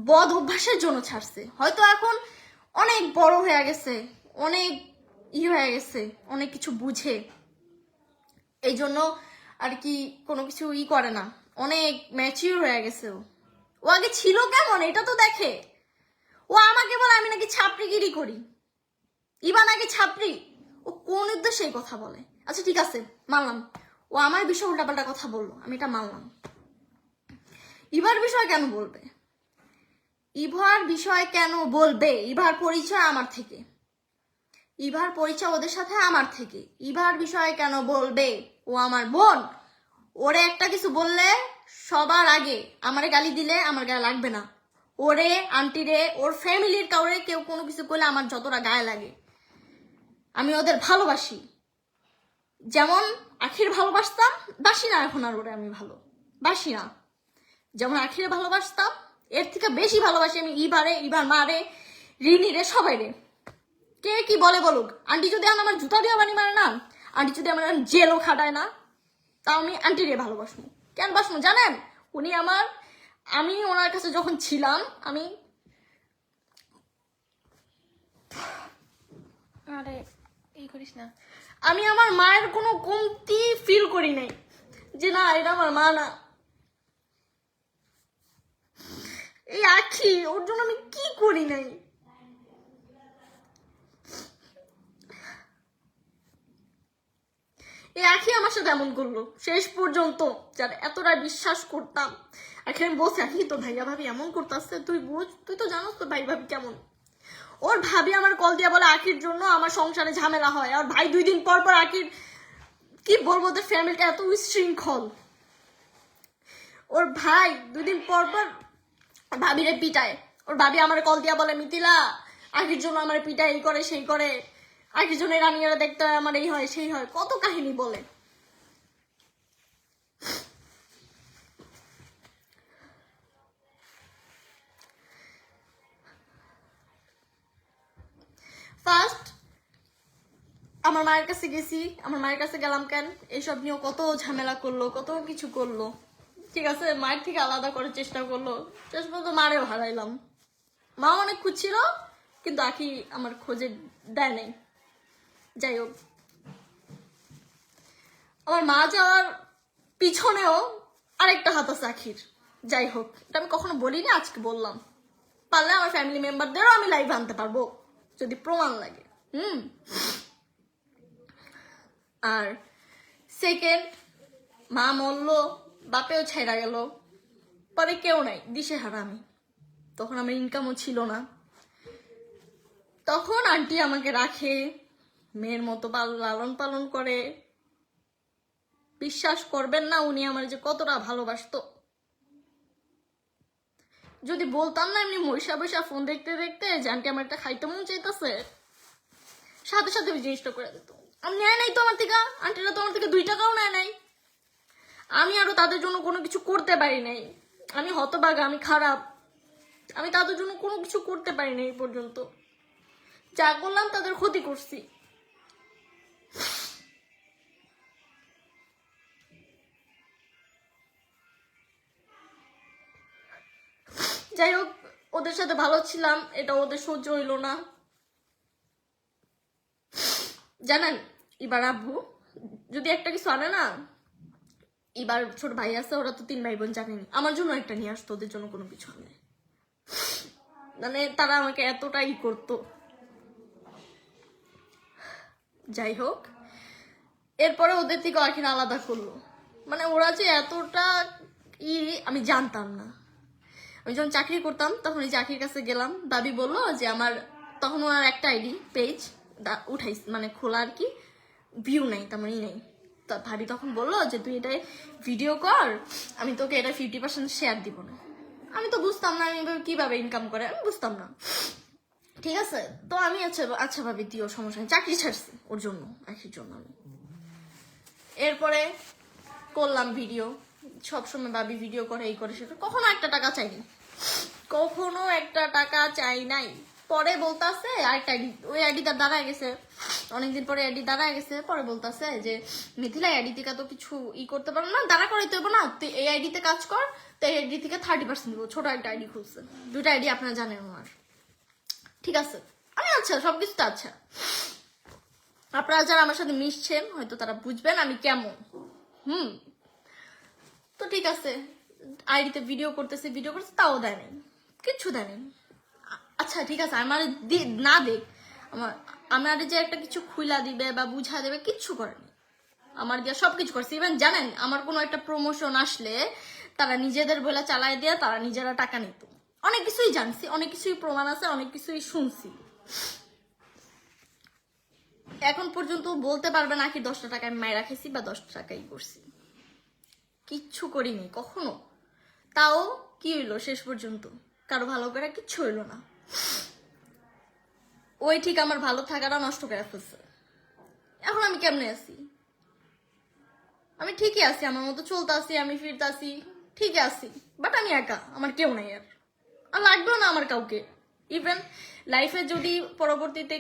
বদ অভ্যাসের জন্য ছাড়ছে। হয়তো এখন অনেক বড় হয়ে গেছে, অনেক হয়ে গেছে, অনেক কিছু বুঝে, এই জন্য আর কি কোনো কিছু করে না, অনেক ম্যাচিউর হয়ে গেছে। ও আগে ছিল কেমন এটা তো দেখে। ও আমাকে বলে আমি নাকি ছাপড়িগিরি করি, ইবা নাকি ছাপড়ি। ও কোন উদ্দেশ্যে এই কথা বলে? আচ্ছা ঠিক আছে, মানলাম ও আমার বিষয়ে উল্টাপাল্টা কথা বললো, আমি এটা মানলাম। ইভার বিষয় কেন বলবে? ইভার পরিচয় আমার থেকে। ইভার পরিচয় ওদের সাথে আমার থেকে। ইভার বিষয়ে কেন বলবে? ও আমার বোন। ওরে একটা কিছু বললে সবার আগে আমারে গালি দিলে আমার গায়ে লাগবে না। ওরে, আন্টি রে, ওর ফ্যামিলির কাউরে কেউ কোনো কিছু করলে আমার যতটা গায়ে লাগে। আমি ওদের ভালোবাসি, যেমন আখির ভালোবাসতাম, বাসি না এখন আর ওরে আমি ভালোবাসি না। যেমন আখিরে ভালোবাসতাম এর থেকে বেশি ভালোবাসি আমি ইভারে, ইভার মারে, রিনি রে, সবাই রে। কে কি বলে বলুক, আন্টি যদি আমার জুতা দিয়ে বানি মারে না, আন্টি যদি আমার জেলও খাটায় না, তাও আমি আন্টি রে ভালোবাসবো। কেন বাসবো জানেন? উনি আমি ওনার কাছে যখন ছিলাম, আরে এই করিস না, আমি আমার মায়ের কোনো কমতি ফিল করি নাই যে না এটা আমার মা না। এই আখি, ওর জন্য আমি কি করি নাই। এই আখি আমার সাথে এমন করলো শেষ পর্যন্ত, যার এতটা বিশ্বাস করতাম। আখি আমি বলছি, আখি তো ভাইয়া ভাবি এমন করতেছে, তুই বুঝ, তুই তো জানোস তো ভাই ভাবি কেমন। ওর ভাবি আমার কল দিয়ে বলে আখির জন্য আমার সংসারে ঝামেলা হয়। আর ভাই 2 দিন পর পর আখির কি বলবো, ওদের ফ্যামিলিটা এত উশৃঙ্খল। ওর ভাই 2 দিন পর পর ভাবিরে পিটায়। ওর ভাবি আমার কল দিয়া বলে, মিথিলা আখির জন্য আমার পিটায়, এই করে সেই করে, আখির জন্য রানিয়ারা দেখতে হয়, আমার এই হয় সেই হয়, কত কাহিনী বলে। ফার্স্ট আমার মায়ের কাছে গেছি, আমার মায়ের কাছে গেলাম কেন, এইসব নিয়েও কত ঝামেলা করলো, কত কিছু করলো। ঠিক আছে, মায়ের থেকে আলাদা করার চেষ্টা করলো, শেষ পর্যন্ত মারেও হারাইলাম। মা অনেক খুঁজছিল কিন্তু আখি আমার খোঁজে দেয় নাই। যাই হোক, আমার মা যাওয়ার পিছনেও আরেকটা হাত আছে আখির। যাই হোক, এটা আমি কখনো বলিনি, আজকে বললাম। পারলে আমার ফ্যামিলি মেম্বারদেরও আমি লাইভে আনতে পারবো যদি প্রমাণ লাগে। আর সেকেন্ড, মা মরলো, বাপেও ছেড়া গেল, পরে কেউ নাই, দিশেহারা আমি। তখন আমার ইনকামও ছিল না। তখন আন্টি আমাকে রাখে, মেয়ের মতো লালন পালন করে। বিশ্বাস করবেন না উনি আমার যে কতটা ভালোবাসতো। যদি বলতাম না এমনি বৈশা ফোন দেখতে দেখতে যে আন্টি আমার একটা খাইতে মন চাইতেছে, সাথে সাথে ওই জিনিসটা করে দিত। আমি নেয় নাই তো আমার থেকে, আন্টিরা তো আমার থেকে 2 টাকাও নেয় নাই। আমি আরো তাদের জন্য কোনো কিছু করতে পারি নাই। আমি হতভাগা, আমি খারাপ, আমি তাদের জন্য কোনো কিছু করতে পারি নাই এই পর্যন্ত। যা করলাম তাদের ক্ষতি করছি। যাই হোক, ওদের সাথে ভালো ছিলাম, এটা ওদের সহ্য হইল না। জানেন, এবার আব্বু যদি একটা কিছু আনে না, এবার ছোট ভাই আছে, ওরা তো 3 ভাই বোন, জানেনি, আমার জন্য একটা নিয়ে আসতো, ওদের জন্য কোনো কিছু আনে। মানে তারা আমাকে এতটাই করতো। যাই হোক, এরপরে ওদের থেকে আখির আলাদা করলো। মানে ওরা যে এতটা আমি জানতাম না। আমি যখন চাকরি করতাম তখন এই চাকরির কাছে গেলাম, দাবি বললো যে আমার, তখন ওনার একটা আইডি পেজ উঠাইস, মানে খোলা আর কি, ভিউ নেই, তেমন নেই। তো ভাবি তখন বললো যে তুই এটাই ভিডিও কর, আমি তোকে এটা 50% শেয়ার দিব না। আমি তো বুঝতাম না আমি কিভাবে ইনকাম করে, আমি বুঝতাম না। ঠিক আছে, তো আমি আচ্ছা ভাবি দিও, সমস্যা নেই, চাকরি ছাড়ছি ওর জন্য, আখির জন্য আমি। এরপরে করলাম ভিডিও, সবসময় ভাবি ভিডিও করে, এই করে সেটা, কখনো একটা টাকা চাইনি, কখনো একটা টাকা চাই নাই। পরে বলতেছে আরেকটা আইডি, ওই আইডি তার দাঁড়ায় গেছে, অনেকদিন পরে আইডি দাঁড়ায় গেছে। পরে বলতেছে যে মিথিলা আইডি থেকে তো কিছু করতে পারবো না, দাঁড়া করাইতে হবো না, তুই এই আইডিতে কাজ কর, তো এই আইডি থেকে 30% দিব। ছোট একটা আইডি খুলছে, 2টা আইডি আপনারা জানেন আমার। ঠিক আছে, আমি আচ্ছা সবকিছু তো আচ্ছা, আপনারা যারা আমার সাথে মিশছেন হয়তো তারা বুঝবেন আমি কেমন। তো ঠিক আছে, আইডিতে ভিডিও করতেছে, তাও দেয় নাই, কিচ্ছু দেয় নাই। আচ্ছা ঠিক আছে, আমার না দেখ, আমার যে একটা কিছু খুইলা দিবে বা বুঝা দেবে, কিচ্ছু করেনি। আমার দিয়ে সবকিছু করছে। ইভেন জানেন, আমার কোনো একটা প্রমোশন আসলে তারা নিজেদের বলে চালায় দিয়ে তারা নিজেরা টাকা নিত। অনেক কিছুই জানছি, অনেক কিছুই প্রমাণ আছে, অনেক কিছুই শুনছি। এখন পর্যন্ত বলতে পারবে না কি 10টা টাকা আমি মায়ের রাখেছি বা 10 টাকাই করছি, কিচ্ছু করিনি কখনো। তাও কি হইলো শেষ পর্যন্ত, কারো ভালো করে কিচ্ছু হইলো না। ওই ঠিক আমার ভালো থাকাটা নষ্ট করে ফেলছে। এখন আমি কেমনে আছি? আমি ঠিকই আছি, আমার মতো চলতে আসি, আমি ফিরতে আসি, ঠিকই আছি, বাট আমি একা, আমার কেউ নাই আর লাগবেও না আমার কাউকে। ইভেন লাইফে যদি পরবর্তীতে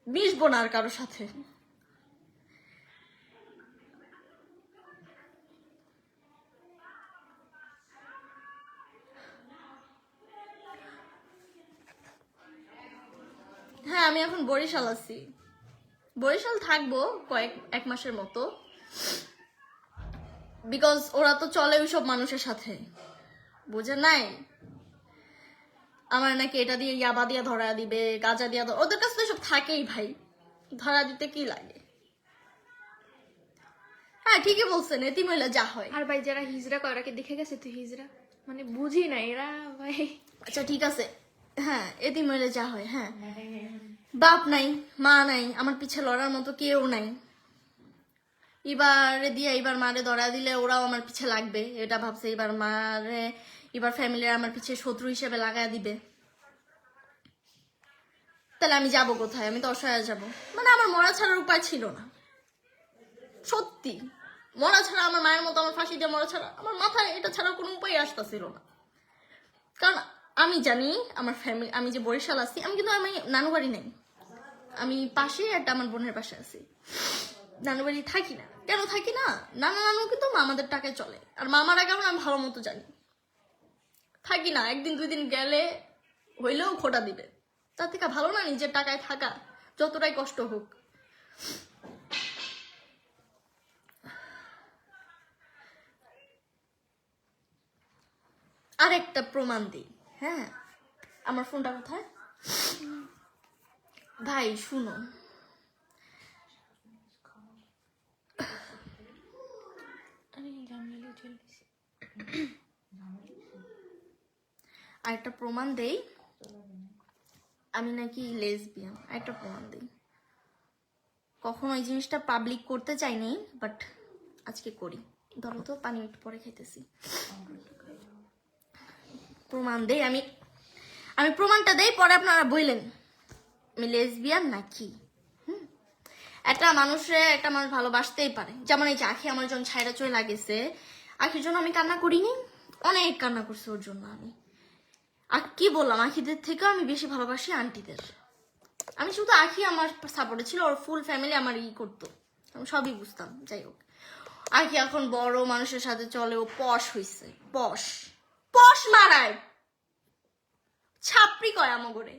মিশবো না আর কারোর সাথে। হ্যাঁ, আমি এখন বরিশাল আছি, বরিশাল থাকবো এক মাসের মতো, বিকজ ওরা তো চলে ওইসব মানুষের সাথে, বুঝে নাই? আমার নাকি এটা দিয়ে ইয়াবা দিয়ে ধরা দিবে, গাঁজা দিয়ে ওদের কাছে তো সব থাকেই ভাই, ধরা দিতে কি লাগে? হ্যাঁ ঠিকই বলছেন, এতি মহিলা যা হয়। আর ভাই যারা হিজড়া করে ওরা কি দেখে গেছে তুই হিজড়া? মানে বুঝি না এরা ভাই। আচ্ছা ঠিক আছে, হ্যাঁ এতি মহিলা যা হয়। হ্যাঁ, বাপ নাই মা নাই, আমার পিছে লড়ার মতো কেউ নাই। এবারে দিয়ে এবার মারে ধরা দিলে ওরাও আমার পিছে লাগবে, এটা ভাবছে। এবার মারে, এবার ফ্যামিলির আমার পিছে শত্রু হিসেবে লাগায় দিবে, তাহলে আমি যাব কোথায়? আমি তো অসহায় যাব। মানে আমার মরা ছাড়ার উপায় ছিল না, সত্যি। মরা ছাড়া, আমার মায়ের মতো আমার ফাঁসি দিয়ে মরা ছাড়া আমার মাথায় এটা ছাড়া কোনো উপায় আসতেছিল না। কারণ আমি জানি আমার ফ্যামিলি, আমি যে বরিশাল আছি, আমি কিন্তু আমি নানু বাড়ি নেই, আমি পাশে একটা আমার বোনের পাশে আছি, নানু বাড়ি থাকি না। কেন থাকি না? নানু কিন্তু মামাদের টাকায় চলে, আর মামারা কেমন আমি ভালো মতো জানি। থাকি না, একদিন 2 দিন গেলে হইলেও খোটা দিবে, তার থেকে ভালো না নিজের টাকায় থাকা, যতটাই কষ্ট হোক। আরেকটা প্রমাণ দিই। হ্যাঁ, আমার ফোনটা কোথায়? ভাই শুনো, আরেকটা প্রমাণ দেই, আমি নাকি লেসবিয়ান। আরেকটা প্রমাণ দেই। কখনো এই জিনিসটা পাবলিক করতে চাইনি, বাট আজকে করি। ধরো তো, পানি একটু পরে খাইতেছি। প্রমাণ দেই, আমি প্রমাণটা দেই, পরে আপনারা বললেন আমি লেসবিয়ান নাকি। একটা মানুষ ভালোবাসতেই পারে। যেমন এই যে আখি আমার যখন ছাইরা চলে লাগেছে, আখির জন্য আমি কান্না করিনি? অনেক কান্না করছি ওর জন্য আমি। আর কি বললাম, আখিদের থেকে আমি বেশি ভালোবাসি আন্টিদের। আমি শুধু আখি আমার সাপোর্টে ছিল, ওর ফুল ফ্যামিলি আমার করতো, আমি সবই বুঝতাম। যাই হোক, আখি এখন বড় মানুষের সাথে চলে, ও পশ হইছে, পশ মারায়, ছাপড়ি কয় আমগরে।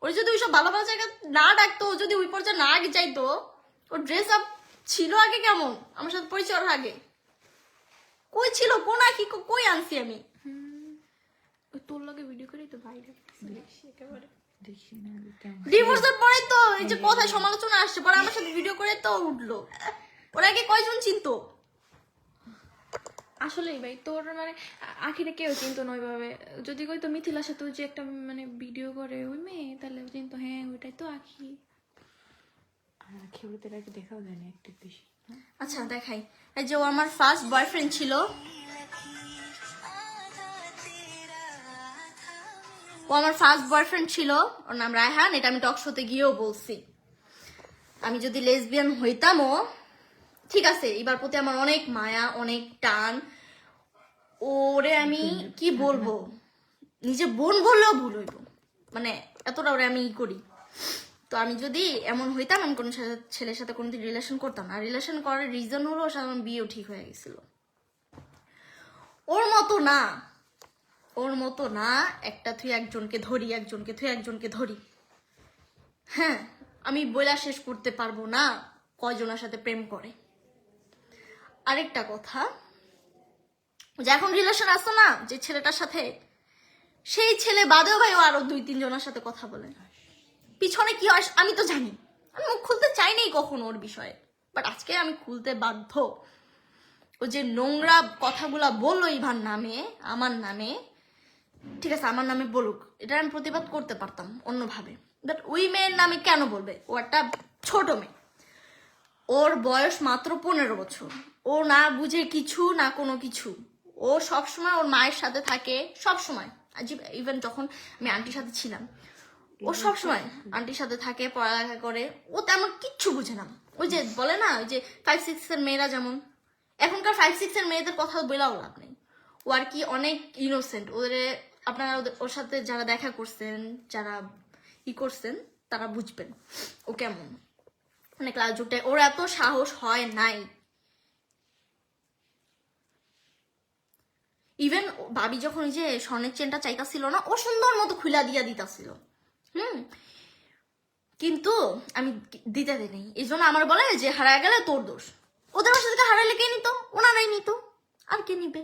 ওর যদি ওইসব ভালো ভালো জায়গা না ডাকতো, ও যদি ওই পর্যায়ে না যাইতো, ওর ড্রেস আপ ছিল আগে কেমন, আমার সাথে পরিচয় হওয়ার আগে কই ছিল, কোন আখি কই আনছি আমি? তোর লগে ভিডিও করি তো বাইরে একেবারে ডিভোর্সের পরে তো এই যে কথায় সমালোচনা আসছে, পরে আমার সাথে ভিডিও করে তো উঠলো। ওরা আগে কয়জন চিনতো? আসলেই ভাই তোর মানে আখিরে কেউ চিনতো না ওইভাবে। যদি কইতো মিথিলার সাথে যে একটা মানে ভিডিও করে ওই মেয়ে, তাহলে চিনতো হ্যাঁ ওইটাই তো আখি। আখি বলতে আগে দেখাও যায়নি একটু বেশি। আচ্ছা দেখাই, এই যে ও আমার ফার্স্ট বয়ফ্রেন্ড ছিল, ওর নাম রায়হান। এটা আমি টক শোতে গিয়েও বলছি। আমি যদি লেসবিয়ান হইতামও, ঠিক আছে, এবার প্রতি আমার অনেক মায়া, অনেক টান। ওরে আমি কি বলবো, নিজে বোন বললেও ভুল হইব, মানে এতটা ওরে আমি করি। তো আমি যদি এমন হইতাম, আমি কোনো ছেলের সাথে কোনোদিন রিলেশন করতাম না। রিলেশন করার রিজন হলো ওর সাথে আমার বিয়েও ঠিক হয়ে গেছিল। ওর মতো না একটা থুই একজনকে ধরি। হ্যাঁ, আমি বইলা শেষ করতে পারবো না কয়জনের সাথে প্রেম করে। আরেকটা কথা, যে এখন রিলেশন আসতো না যে ছেলেটার সাথে, সেই ছেলে বাদেও ভাই ও আরো 2-3 জনের সাথে কথা বলে। পিছনে কি হয় আমি তো জানি, আমি মুখ খুলতে চাইনি কখনো ওর বিষয়ে, বাট আজকে আমি খুলতে বাধ্য। ও যে নোংরা কথাগুলা বললো ইভার নামে, আমার নামে, ঠিক আছে আমার নামে বলুক, এটা আমি প্রতিবাদ করতে পারতাম অন্যভাবে, দ্যাট ওই মেয়ের নামে কেন বলবে? ও একটা ছোট মেয়ে, ওর বয়স মাত্র 15 বছর, ও না বুঝে কিছু না কোনো কিছু, ও সবসময় ওর মায়ের সাথে থাকে, সবসময়। ইভেন যখন আমি আন্টির সাথে ছিলাম, ও সবসময় আন্টির সাথে থাকে, পড়ালেখা করে, ও তেমন কিচ্ছু বুঝে না। ওই যে বলে না, ওই যে 5-6 এর মেয়েরা যেমন, এখনকার 5-6 এর মেয়েদের কথা বলেও লাভ নেই। ও আর কি অনেক ইনোসেন্ট। আপনারা ওর সাথে যারা দেখা করছেন, যারা করছেন, তারা বুঝবেন ও কেমন। মানে ক্লাস যুগটায় ওর এত সাহস হয় নাই। ইভেন ভাবি যখন ওই যে স্বর্ণের চেনটা চাইতাছিল না, ও সুন্দর মতো খুলা দিয়া দিতাছিল, কিন্তু আমি দিতে দিই। এই জন্য আমার বলে যে হারায় গেলে তোর দোষ। ওদের বাসা থেকে হারাইলে কে নিত? ওনারাই নিত, আর কে নিবে?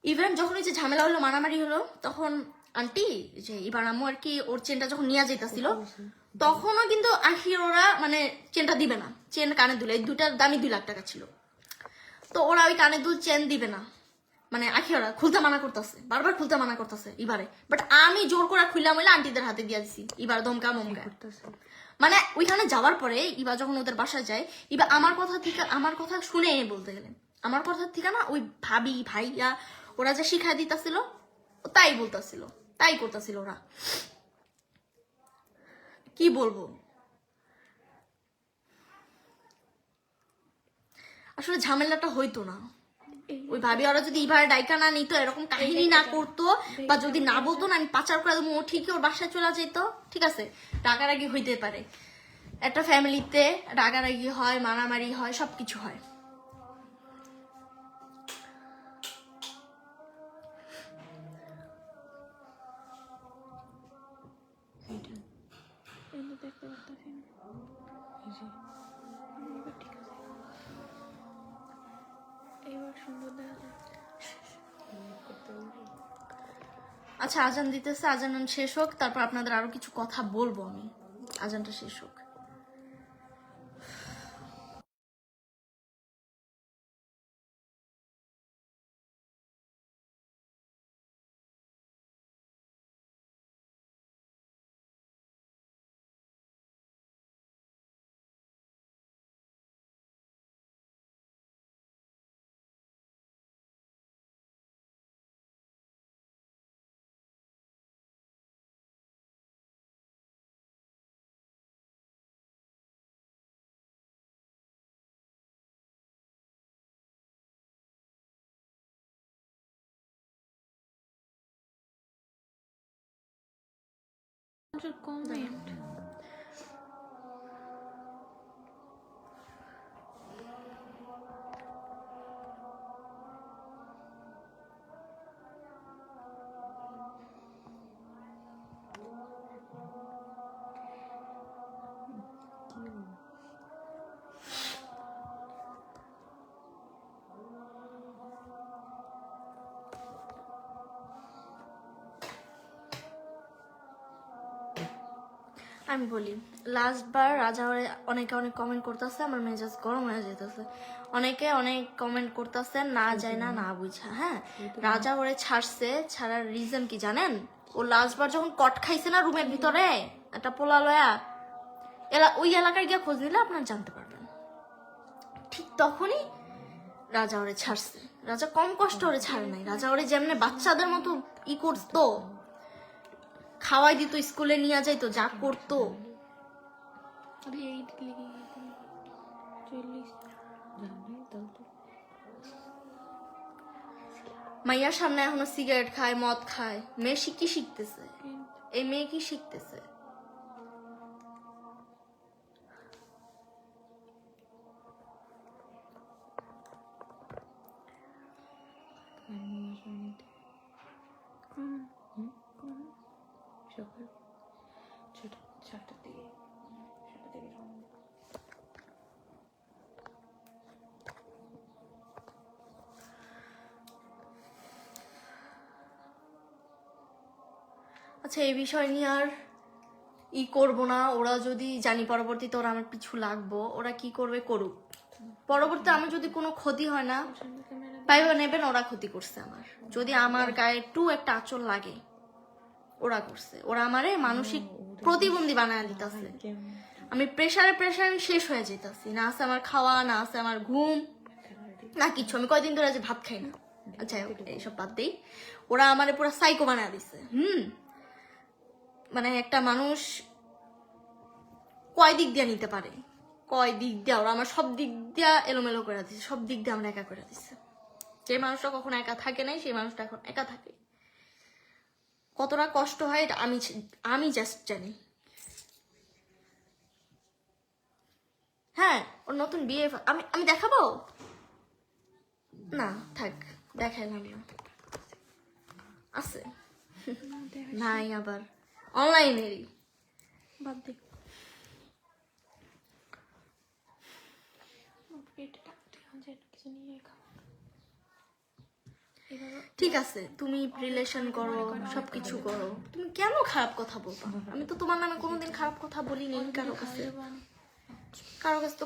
ইভেন যখন ওই যে ঝামেলা হলো, মারামারি হলো, তখন আন্টি যে এবার আম্মু আর কি ওর চেনটা যখন নিয়ে যাইতাছিল, তখনও কিন্তু আখির ওরা মানে চেনটা দিবে না। চেন, কানের দুল, এই দুটার দামই 2 লাখ টাকা ছিল। তো ওরা ওই কানের দুল চেন দিবে না, মানে আখি ওরা খুলতে মানা করতেছে, বারবার খুলতে মানা করতেছে এবারে। বাট আমি জোর করে খুললাম হইলে আন্টিদের হাতে দিয়ে দিছি, এবার দমকা মমকা। মানে ওইখানে যাওয়ার পরে এবার যখন ওদের বাসায় যায়, এবার আমার কথা শুনে বলতে গেলে আমার কথা থেকে না, ওই ভাবি ভাইয়া ওরা যে শিখাই দিতেছিল তাই বলতেছিল, তাই করতেছিল ওরা। কি বলবো, আসলে ঝামেলাটা হইতো না। ওই ভাবি ওরা যদি এবার ডাইকা না নিত, এরকম কাহিনী না করতো, বা যদি না বলতো না আমি পাচার করে দেবো, ও ঠিকই ওর বাসায় চলে যেত। ঠিক আছে, রাগারাগি হইতে পারে, একটা ফ্যামিলিতে রাগারাগি হয়, মারামারি হয়, সবকিছু হয়। আচ্ছা, আজান দিতেছে, আজান শেষ হোক, তারপর আপনাদের আরো কিছু কথা বলবো আমি। আজানটা শেষ হোক। কমেন্ট আমি বলি, লাস্ট বার রাজা অনেকে অনেক কমেন্ট করতেছে, আমার মেজাজ গরম হয়ে যেতেছে। অনেকে অনেক কমেন্ট করতেছে না যায় না, না বুঝা। হ্যাঁ, রাজা ওরে ছাড়ছে, ছাড়ার রিজন কি জানেন? ও লাস্ট বার যখন কট খাইছে না রুমের ভিতরে একটা পোলা লয়া, ওই এলাকায় গিয়ে খোঁজ নিলে আপনার জানতে পারবেন। ঠিক তখনই রাজা ওরে ছাড়ছে। রাজা কম কষ্ট ওরে ছাড়ে নাই। রাজা ওরে যেমনে বাচ্চাদের মতো করতো, খাওয়াই দিত, স্কুলে নিয়ে যাইতো, যা করতো। মাইয়ার সামনে এখনো সিগারেট খায়, মদ খায়। মেয়ে কি শিখতেছে? এই মেয়ে কি শিখতেছে? আচ্ছা, এই বিষয় নিয়ে আর করবো না। ওরা যদি জানি পরবর্তীতে ওরা আমার পিছু লাগবো, ওরা কি করবে করুক। পরবর্তীতে আমার যদি কোনো ক্ষতি হয় না, পাইবা নেবেন ওরা ক্ষতি করছে আমার। যদি আমার গায়ে একটু একটা আঁচল লাগে, ওরা করছে, ওরা আমারে মানসিক প্রতিবন্ধী বানায় দিতেছে। আমি প্রেসারে শেষ হয়ে যেতেছি, না আছে আমার খাওয়া, না আছে আমার ঘুম, না কিছু। আমি কয়দিন ধরে যে ভাত খাই না। আচ্ছা এইসব বাদ দেই, ওরা আমারে পুরো সাইকো বানায় দিছে। মানে একটা মানুষ কয় দিক দিয়ে নিতে পারে, কয় দিক দিয়ে ওরা আমার সব দিক দিয়ে এলোমেলো করে দিচ্ছে, সব দিক দিয়ে আমরা একা করে দিচ্ছে। যে মানুষটা কখনো একা থাকে নাই, সেই মানুষটা এখন একা থাকে। কতটা কষ্ট হয় এটা আমি জাস্ট জানি। হ্যাঁ, ওর নতুন বিয়ে আমি দেখাবো না, থাক দেখাইলাম না। আছে নাই, আবার অনলাইনেরই বাদ দে। পেটে টানতে হয়, কিছু নিয়ে খাও। ঠিক আছে, তুমি রিলেশন করো, সবকিছু করো, তুমি কেন খারাপ কথা বলবা? আমি তো তোমার নামে কোনোদিন খারাপ কথা বলিনি কারো কাছে। তো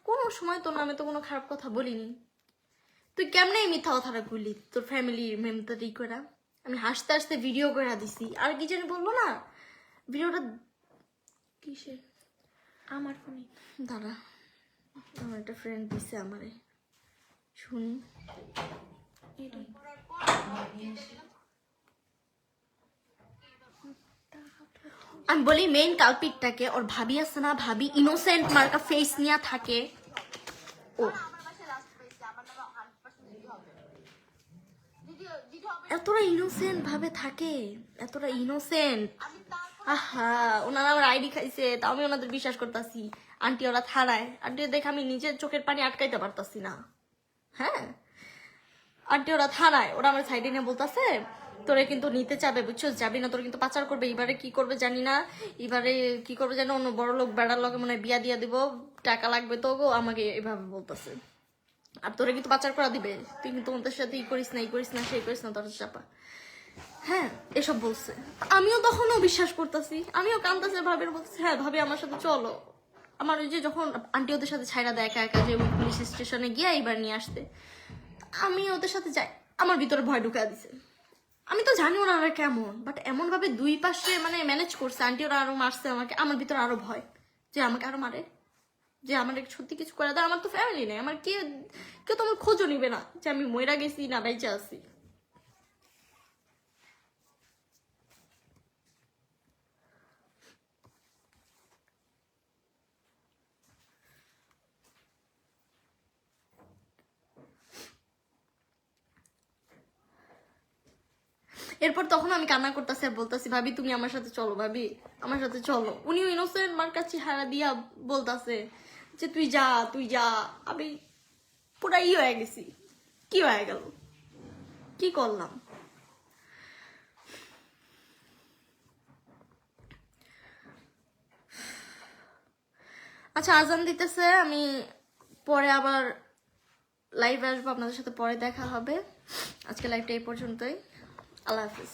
কোনো সময় তোর নামে তো কোনো খারাপ কথা বলিনি। তুই কেমনে এই মিথ্যা কথাটা বললি তোর ফ্যামিলির মেম্বারই করে? আমি হাসতে হাসতে ভিডিও করে দিছি। আর কি জানি বলবো না, ভিডিওটা কিসের? আমার ফোনে। দাঁড়া, আমার একটা ফ্রেন্ড দিছে আমারে, শুনি। আমি বলি মেইন কালপিটটাকে, ওর ভাবি আছে না, ভাবি ইনোসেন্ট মার্কা ফেস নিয়ে থাকে। ও এতটা ইনোসেন্ট ভাবে থাকে, এতটা ইনোসেন্ট। আহা, ওনারা আমার আইডি খাইছে, তাও আমি ওনাদের বিশ্বাস করতেছি। আন্টি ওরা থানায়, আন্টি দেখে আমি নিজের চোখের পানি আটকাইতে পারতাছি না। হ্যাঁ, আন্টি ওরা থানায়, ওরা আমার সাইডে নিয়ে বলতেছে তোরে কিন্তু নিতে চাবে, বুঝছো, যাবি না, তোর কিন্তু পাচার করবে। এবারে কি করবে জানি না, এবারে কি করবে জানি, অন্য বড় লোক বেড়ার লগে মনে হয় বিয়া দিয়া দিব, টাকা লাগবে তো গো, আমাকে এভাবে বলতেছে। আর তোরে কিন্তু পাচার করা দিবে, তুই কিন্তু ওদের সাথে ই করিস না, সেই করিস না, তোর চাপা। হ্যাঁ, এসব বলছে। আমিও তখনও বিশ্বাস করতেছি, আমিও কান্দাছে, ভাবির বলতেছি হ্যাঁ ভাবি আমার সাথে চলো। আমার ওই যে যখন আন্টি ওদের সাথে ছাইরা দেয় একা একা, যে পুলিশ স্টেশনে গিয়ে এবার নিয়ে আসতে, আমি ওদের সাথে যাই, আমার ভিতরে ভয় ঢুকা দিছে। আমি তো জানি ওরা কেমন, বাট এমন ভাবে দুই পাশে মানে ম্যানেজ করছে। আন্টি ওরা আরো মারছে আমাকে, আমার ভিতরে আরো ভয় যে আমাকে আরো মারে, যে আমার সত্যি কিছু করে দেয়। আমার তো ফ্যামিলি নেই, আমার কেউ তো আমার খোঁজও নিবে না যে আমি মইরা গেছি না বেঁচে আছি। এরপর তখন আমি কান্না করতেছি আর বলতেছি ভাবি তুমি আমার সাথে চলো, ভাবি আমার সাথে চলো। উনিও ইনোসেন্ট মার কাছে হারা দিয়া বলতেছে যে তুই যা। আমি পুরা হয়ে গেছি, কি হয়ে গেল, কি করলাম? আচ্ছা, আজান দিতেছে, আমি পরে আবার লাইভ আসবো, আপনাদের সাথে পরে দেখা হবে। আজকে লাইভটা এই পর্যন্তই। আল্লাহ হাফিজ।